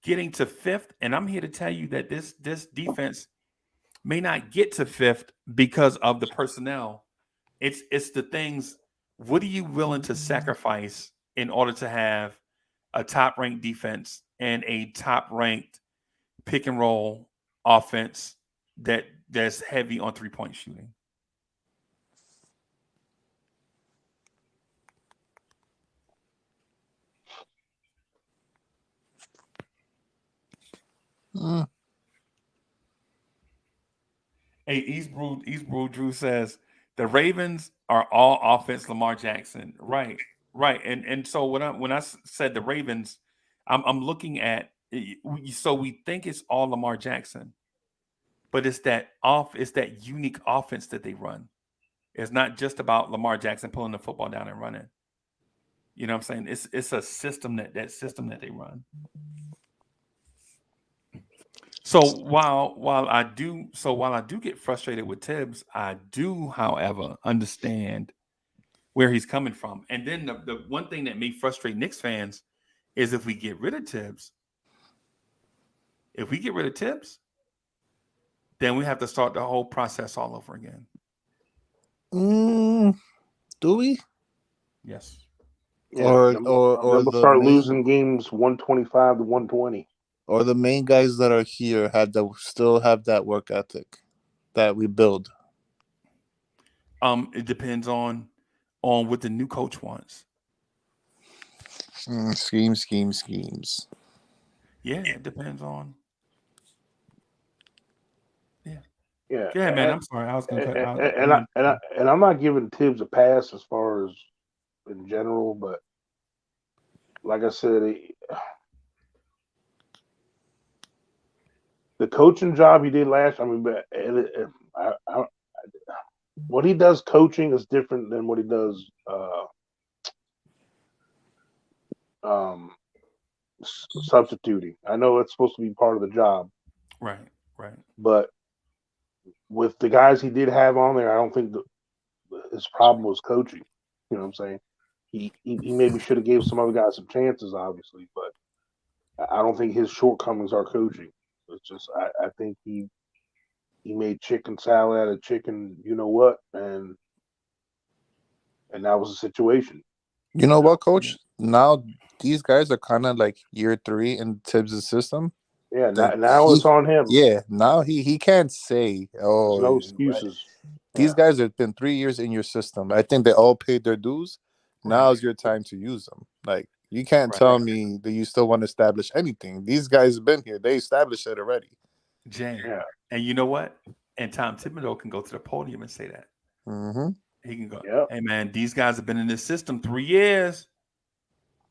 getting to 5th, and I'm here to tell you that this defense may not get to 5th because of the personnel. It's the things. What are you willing to sacrifice in order to have a top-ranked defense and a top-ranked pick and roll offense that's heavy on 3-point shooting? Hey, East Brew Drew says the Ravens are all offense. Lamar Jackson, right? And so when I said the Ravens, I'm looking at. So we think it's all Lamar Jackson, but it's that unique offense that they run. It's not just about Lamar Jackson pulling the football down and running. You know what I'm saying? It's a system that they run. So while I do get frustrated with Tibbs, I do, however, understand where he's coming from. And then the one thing that may frustrate Knicks fans is if we get rid of Tibbs. If we get rid of Tibbs, then we have to start the whole process all over again. Do we? Yes. Yeah, or we'll the start main, losing games 125 to 120. or the main guys that are here still have that work ethic that we build. It depends on what the new coach wants. Schemes. Yeah, it depends on. Yeah. Yeah, Yeah, man. I'm sorry. I was gonna cut out. and I'm not giving Tibbs a pass as far as in general, but like I said, the coaching job he did last. I mean, but what he does coaching is different than what he does um, substituting. I know it's supposed to be part of the job, Right. Right. but with the guys he did have on there, I don't think his problem was coaching. You know what I'm saying? He maybe should have gave some other guys some chances, obviously, but I don't think his shortcomings are coaching. It's just I think he made chicken salad out of chicken, you know what, and that was the situation. You know what, Coach? Now these guys are kind of like year 3 in Tibbs' system. Yeah, Like now it's on him. Yeah, now he can't say, There's no right. excuses. These guys have been 3 years in your system. I think they all paid their dues. Now's your time to use them. Like, you can't tell me that you still want to establish anything. These guys have been here. They established it already. Jane. Yeah. And you know what? And Tom Thibodeau can go to the podium and say that. Mm-hmm. He can go, Yep. hey, man, these guys have been in this system 3 years.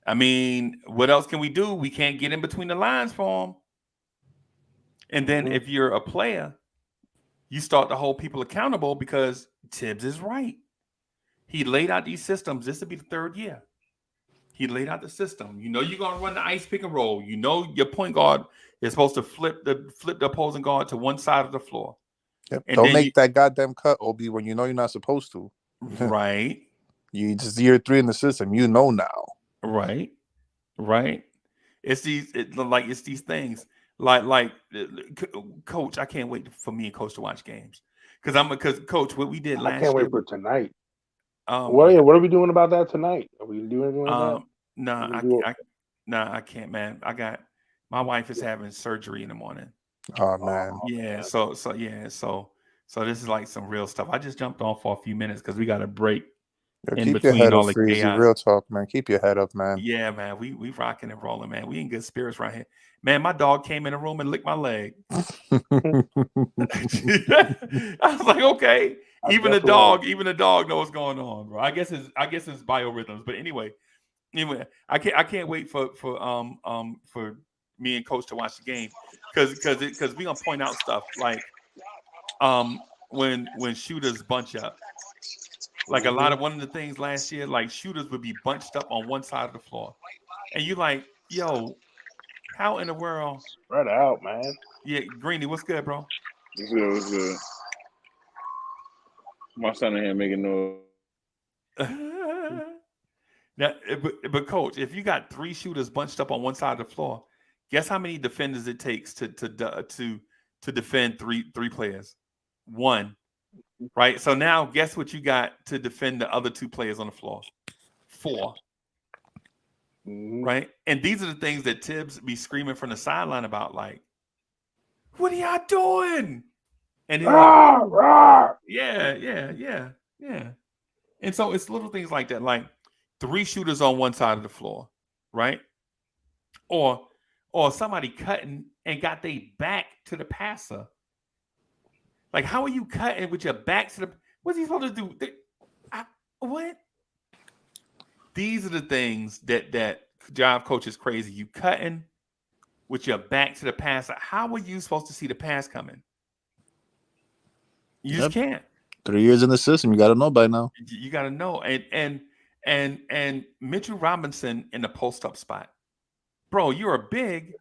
I mean, what else can we do? We can't get in between the lines for them. And then if you're a player, you start to hold people accountable because Tibbs is right. He laid out these systems. This will be the 3rd year. He laid out the system. You know you're gonna run the ice pick and roll. You know your point guard is supposed to flip the opposing guard to one side of the floor. Yep. And Don't then make that goddamn cut, Obi, when you know you're not supposed to. Right. You just year 3 in the system. You know now. Right. It's these things. Like Coach, I can't wait for me and Coach to watch games because Coach, what we did last year. I can't wait for tonight. What are we doing about that tonight? Are we doing anything like that? No, I can't, man. My wife is having surgery in the morning. Oh man. Yeah. So this is like some real stuff. I just jumped on for a few minutes because we got a break. Keep your head up, Freezy. Real talk, man. Keep your head up, man. Yeah, man. We rocking and rolling, man. We in good spirits right here. Man, my dog came in the room and licked my leg. I was like, okay. Even the dog knows what's going on, bro. I guess it's biorhythms. But anyway, I can't wait for me and Coach to watch the game because we gonna point out stuff like when shooters bunch up. Like one of the things last year, like shooters would be bunched up on one side of the floor. And you like, yo, how in the world? Spread out, man. Yeah, Greeny, what's good, bro? What's good? My son in here making noise. Now, but Coach, if you got 3 shooters bunched up on one side of the floor, guess how many defenders it takes to defend three players? 1. Right. So now guess what you got to defend the other 2 players on the floor? 4. Right. And these are the things that Tibbs be screaming from the sideline about, like, what are y'all doing? And then yeah. And so it's little things like that, like 3 shooters on one side of the floor, right? Or somebody cutting and got their back to the passer. Like, how are you cutting with your back to the? What's he supposed to do? What? These are the things that drive coaches crazy. You cutting with your back to the passer. How are you supposed to see the pass coming? You just can't. 3 years in the system, you got to know by now. You got to know. And Mitchell Robinson in the post up spot, bro. You're a big,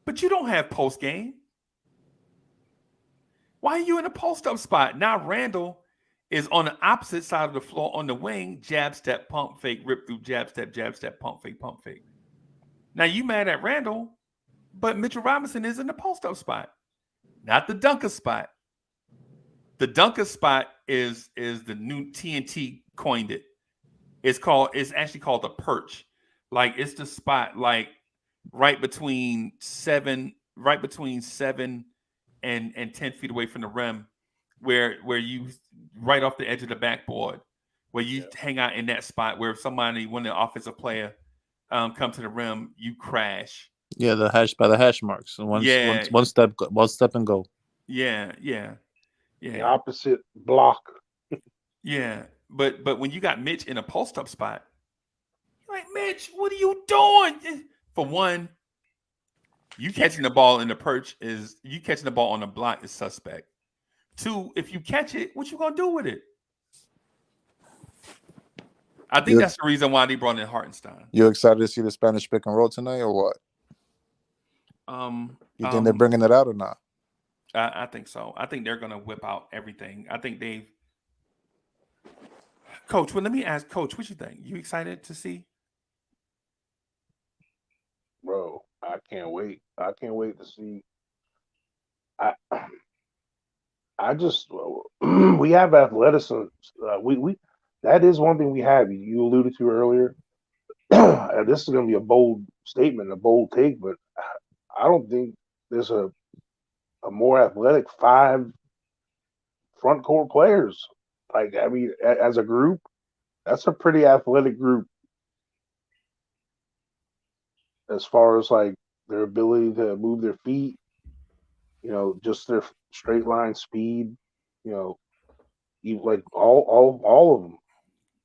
but you don't have post game. Why are you in a post-up spot? Now Randall is on the opposite side of the floor on the wing, jab, step, pump, fake, rip through, jab, step, pump, fake, pump, fake. Now you mad at Randall, but Mitchell Robinson is in the post-up spot, not the dunker spot. The dunker spot is the new TNT coined it. It's actually called the perch. Like, it's the spot like right between 7 and 10 feet away from the rim, where you right off the edge of the backboard, where you hang out in that spot where if somebody, when the offensive player come to the rim, you crash. Yeah, the hash marks. Yeah, One step and go. yeah. The opposite block. Yeah. But when you got Mitch in a post up spot, you're like, Mitch, what are you doing? For one, you catching the ball in the perch is you catching the ball on the block is suspect. Two, if you catch it, what you gonna do with it? I think You that's the reason why they brought in Hartenstein. you excited to see the Spanish pick and roll tonight, or what? You think they're bringing it out or not? I think so. I think they're gonna whip out everything. I think they've Coach, well, let me ask Coach, what you think? You excited to see? Bro, I can't wait. I can't wait to see. I I just we have athleticism. We that is one thing we have. You alluded to earlier. This is going to be a bold statement, a bold take, but I don't think there's a more athletic five front court players. Like, I mean, as a group, that's a pretty athletic group as far as like their ability to move their feet, just their straight line speed, like all of them.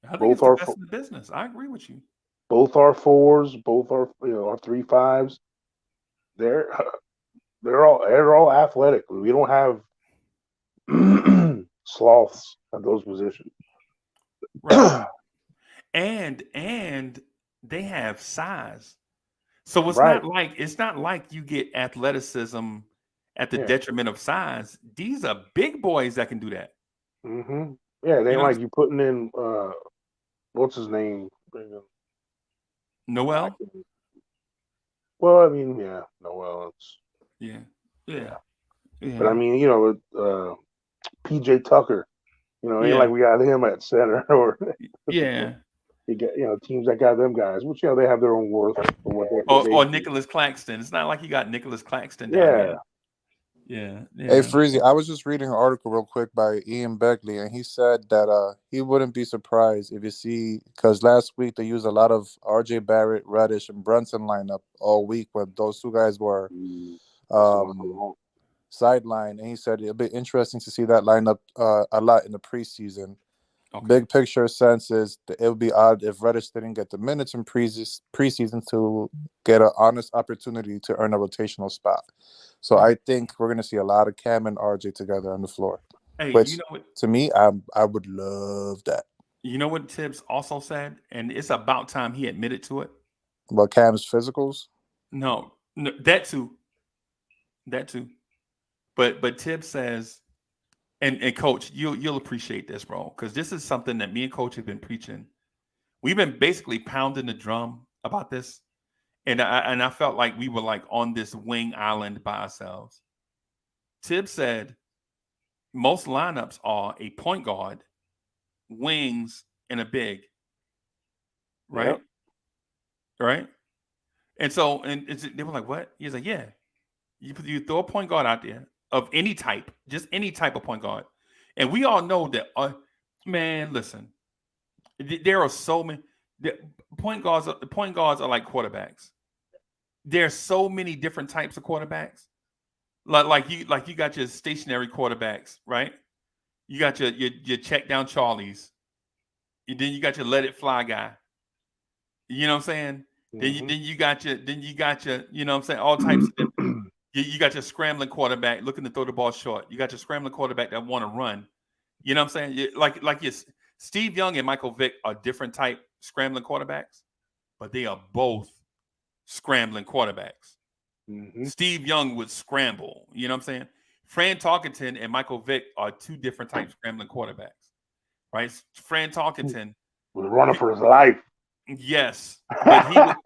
I think it's Both the are best in the business. I agree with you. both are fours, both are are 3-5s. They're they're all athletic. We don't have sloths at those positions. Right. And they have size. So it's Right. not like you get athleticism at the Yeah. detriment of size. These are big boys that can do that. Mm-hmm. Yeah, they You know, like you putting in what's his name? Noel? Well, I mean, yeah, Noel. Yeah. Yeah. Yeah. But I mean, PJ Tucker. Ain't Yeah. like we got him at center or Yeah. you get teams that got them guys, which they have their own worth for what they Or do. Nicholas Claxton. It's not like you got Nicholas Claxton down there. Yeah. Hey, Freezy, I was just reading an article real quick by Ian Beckley, and he said that he wouldn't be surprised if you see, because last week they used a lot of R.J. Barrett, Reddish, and Brunson lineup all week when those two guys were sidelined, and he said it'll be interesting to see that lineup a lot in the preseason. Okay. Big picture sense is that it would be odd if Reddish didn't get the minutes in preseason to get an honest opportunity to earn a rotational spot. So I think we're going to see a lot of Cam and RJ together on the floor. Hey, Which, you know what? to me, I would love that. You know what Tibbs also said, and it's about time he admitted to it. But Cam's physicals? No, that too. But Tibbs says, and Coach, you'll appreciate this, bro, because this is something that me and Coach have been preaching. We've been basically pounding the drum about this, and I felt like we were like on this wing island by ourselves. Tibbs said most lineups are a point guard, wings, and a big. Right? Yep. Right? And so they were like, what? He's like, yeah. You throw a point guard out there of any type, just any type of point guard. And we all know that, man, listen, there are so many point guards are like quarterbacks. There's so many different types of quarterbacks. Like you got your stationary quarterbacks, right? You got your check down Charlies. Then you got your let it fly guy. You know what I'm saying? Mm-hmm. Then you got your, you know what I'm saying, all types of different. You got your scrambling quarterback looking to throw the ball short. You got your scrambling quarterback that want to run. You know what I'm saying? Like Steve Young and Michael Vick are different type scrambling quarterbacks, but they are both scrambling quarterbacks. Mm-hmm. Steve Young would scramble. You know what I'm saying? Fran Tarkenton and Michael Vick are two different types scrambling quarterbacks, right? Fran Tarkenton was running for his life. Yes, but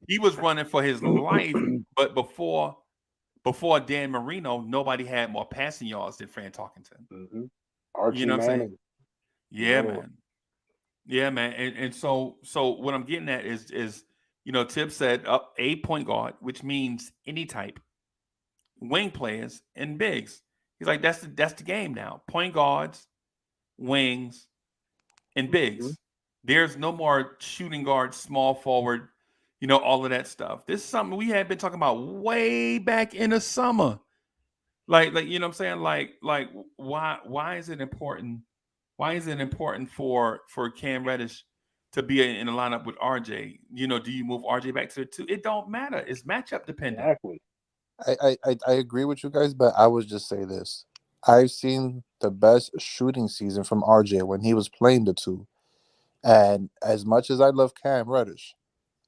he was running for his life. But before Dan Marino, nobody had more passing yards than Fran Tarkenton. Mm-hmm. Archie You know what I'm Manning. saying? Yeah, man. Yeah, man. And so what I'm getting at is Tibbs said up a point guard, which means any type, wing players and bigs. He's like, that's the game now. Point guards, wings, and bigs. Mm-hmm. There's no more shooting guard, small forward. all of that stuff. This is something we had been talking about way back in the summer. Like you know what I'm saying? Like why is it important? Why is it important for Cam Reddish to be in a lineup with RJ? Do you move RJ back to the 2? It don't matter. It's matchup dependent. Exactly. I agree with you guys, but I would just say this. I've seen the best shooting season from RJ when he was playing the 2. And as much as I love Cam Reddish,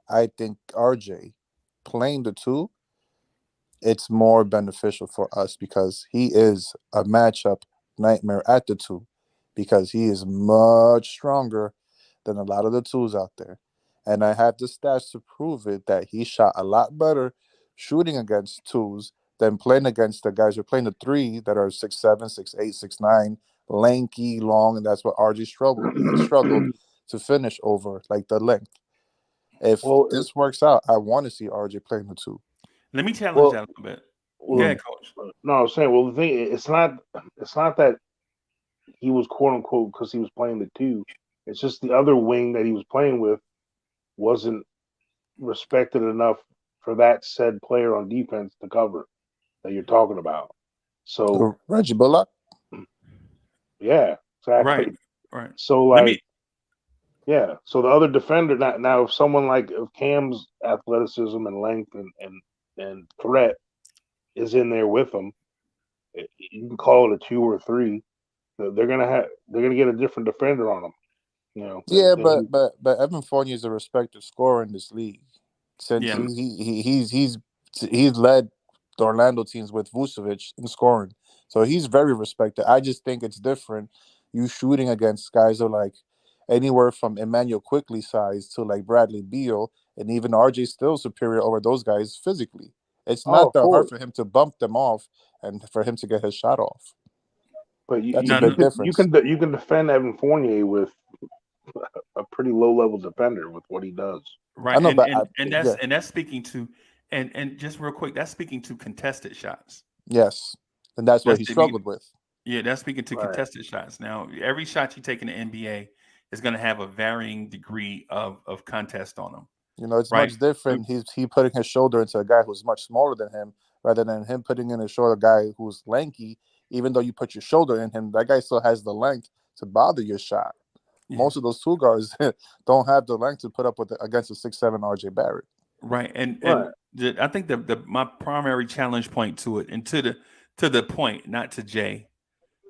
I think RJ playing the 2, it's more beneficial for us because he is a matchup nightmare at the 2 because he is much stronger than a lot of the 2s out there. And I have the stats to prove it that he shot a lot better shooting against 2s than playing against the guys who are playing the 3 that are 6'7", 6'8", 6'9", lanky, long, and that's what RJ struggled to finish over, like the length. If this works out, I want to see RJ playing the 2. Let me challenge that a little bit. Go ahead, Coach. No, I'm saying, the thing, it's not that he was quote unquote because he was playing the 2. It's just the other wing that he was playing with wasn't respected enough for that said player on defense to cover that you're talking about. So Reggie Bullock. Yeah, exactly. Right. So so the other defender now if someone like Cam's athleticism and length and threat is in there with them, you can call it a 2 or 3. They're gonna get a different defender on them. But Evan Fournier is a respected scorer in this league. Since he's led the Orlando teams with Vucevic in scoring, so he's very respected. I just think it's different. You shooting against guys who are like anywhere from Emmanuel Quickly size to like Bradley Beal, and even RJ still superior over those guys physically. It's not that hard for him to bump them off and for him to get his shot off. But that's a big difference. You can defend Evan Fournier with a pretty low level defender with what he does. Right. And that's speaking to and just real quick, that's speaking to contested shots. Yes. And that's what he struggled with. Yeah, that's speaking to contested shots. Now, every shot you take in the NBA is going to have a varying degree of contest on them. It's much different. He putting his shoulder into a guy who's much smaller than him rather than him putting in a shorter guy who's lanky. Even though you put your shoulder in him, that guy still has the length to bother your shot. Yeah. Most of those 2 guards don't have the length to put up with against a 6'7" RJ Barrett. Right. And I think my primary challenge point to it, and to the point, not to Jay,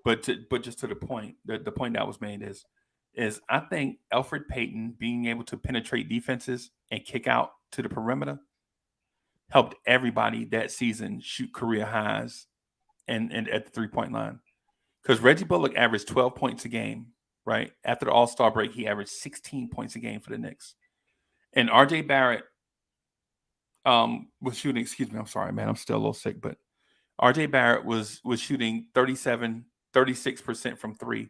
but just to the point, the point that was made is I think Elfrid Payton being able to penetrate defenses and kick out to the perimeter helped everybody that season shoot career highs and at the 3-point line. Because Reggie Bullock averaged 12 points a game, right? After the All-Star break, he averaged 16 points a game for the Knicks. And RJ Barrett was shooting, excuse me, I'm sorry, man, I'm still a little sick, but RJ Barrett was shooting 36% from 3.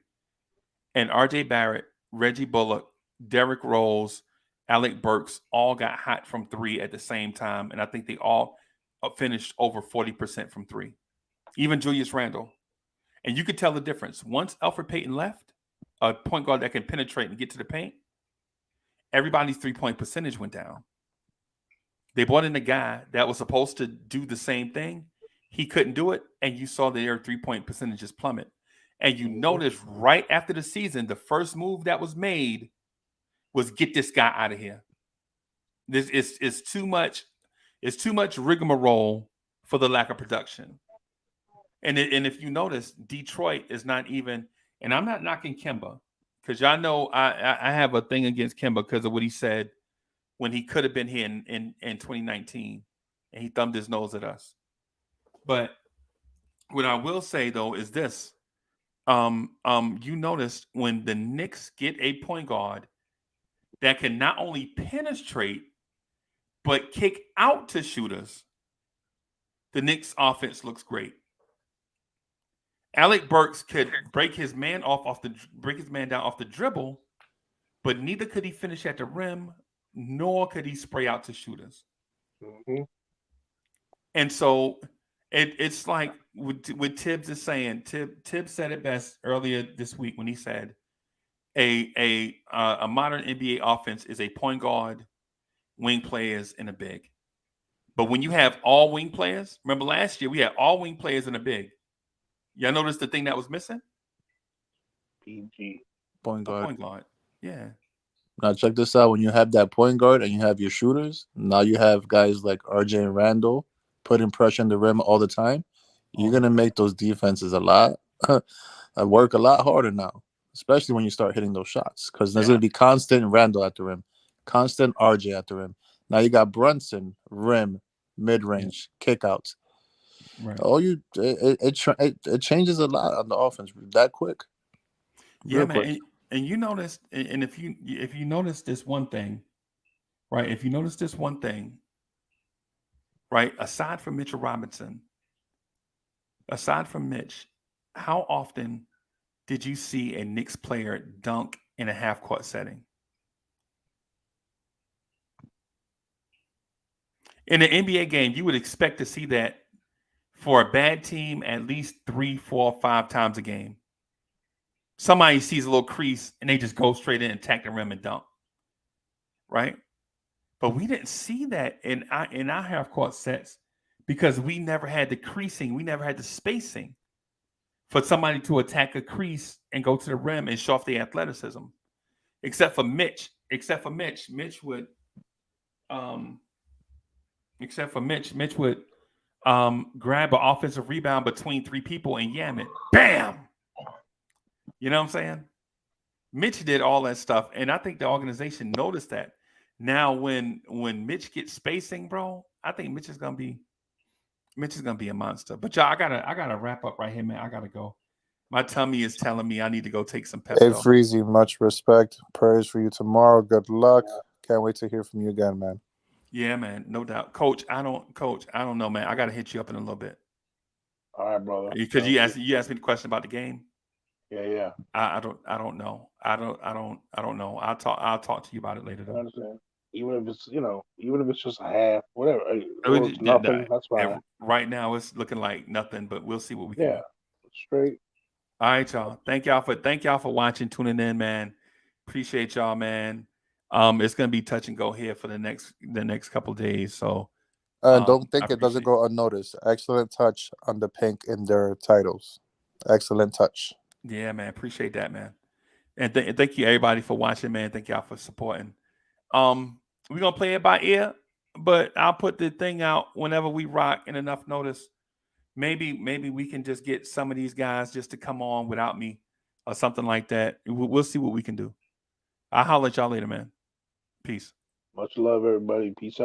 And RJ Barrett, Reggie Bullock, Derrick Rose, Alec Burks all got hot from 3 at the same time. And I think they all finished over 40% from 3. Even Julius Randle. And you could tell the difference. Once Elfrid Payton left, a point guard that can penetrate and get to the paint, everybody's 3-point percentage went down. They brought in a guy that was supposed to do the same thing. He couldn't do it, and you saw their 3-point percentages plummet. And you noticed right after the season, the first move that was made was get this guy out of here. This is too much. It's too much rigmarole for the lack of production. And if you notice, Detroit is not even. And I'm not knocking Kemba because y'all know I have a thing against Kemba because of what he said when he could have been here in 2019, and he thumbed his nose at us. But what I will say though is this: you noticed when the Knicks get a point guard that can not only penetrate but kick out to shooters, the Knicks offense looks great. Alec Burks could break his man down off the dribble, but neither could he finish at the rim, nor could he spray out to shooters. Mm-hmm. And so it's like what Tibbs is saying. Tibbs said it best earlier this week when he said a modern NBA offense is a point guard, wing players and a big. But when you have all wing players, remember last year we had all wing players and a big. Y'all notice the thing that was missing? PG. Point A guard. point guard. Yeah. Now check this out. When you have that point guard and you have your shooters, now you have guys like RJ and Randall putting pressure on the rim all the time. You're gonna make those defenses work a lot harder now, especially when you start hitting those shots, because there's gonna be constant Randall at the rim, constant RJ at the rim. Now you got Brunson, rim, mid range, kickouts. Right. It changes a lot on the offense that quick. Yeah, Real man. quick. And you notice, and if you notice this one thing, right? If you notice this one thing, right? Aside from Mitchell Robinson, aside from Mitch, how often did you see a Knicks player dunk in a half-court setting? In an NBA game, you would expect to see that for a bad team at least 3, 4, 5 times a game. Somebody sees a little crease and they just go straight in and attack the rim and dunk, right? But we didn't see that in our half-court sets because we never had the creasing, we never had the spacing for somebody to attack a crease and go to the rim and show off the athleticism. Except for Mitch, Mitch would grab an offensive rebound between 3 people and yam it. Bam! You know what I'm saying? Mitch did all that stuff, and I think the organization noticed that. Now, when Mitch gets spacing, bro, I think Mitch is gonna be a monster. But y'all, I gotta wrap up right here, man. I gotta go. My tummy is telling me I need to go take some Pepto. Hey, Freezy, much respect. Prayers for you tomorrow. Good luck. Can't wait to hear from you again, man. Yeah, man, no doubt. Coach, I don't know, man. I gotta hit you up in a little bit. All right, brother. Because you asked me the question about the game. Yeah. I don't know. I don't know. I'll talk to you about it later I though. understand. Even if it's just a half, whatever. It's nothing. That's fine. Right now it's looking like nothing, but we'll see what we can do. Straight. All right, y'all. Thank y'all for watching, tuning in, man. Appreciate y'all, man. It's gonna be touch and go here for the next couple of days. So don't think it doesn't go unnoticed. Excellent touch on the pink in their titles. Excellent touch. Yeah, man. Appreciate that, man. And thank you everybody for watching, man. Thank y'all for supporting. We're gonna play it by ear, but I'll put the thing out whenever we rock in enough notice. Maybe we can just get some of these guys just to come on without me or something like that. We'll see what we can do. I'll holler at y'all later, man. Peace. Much love, everybody. Peace out.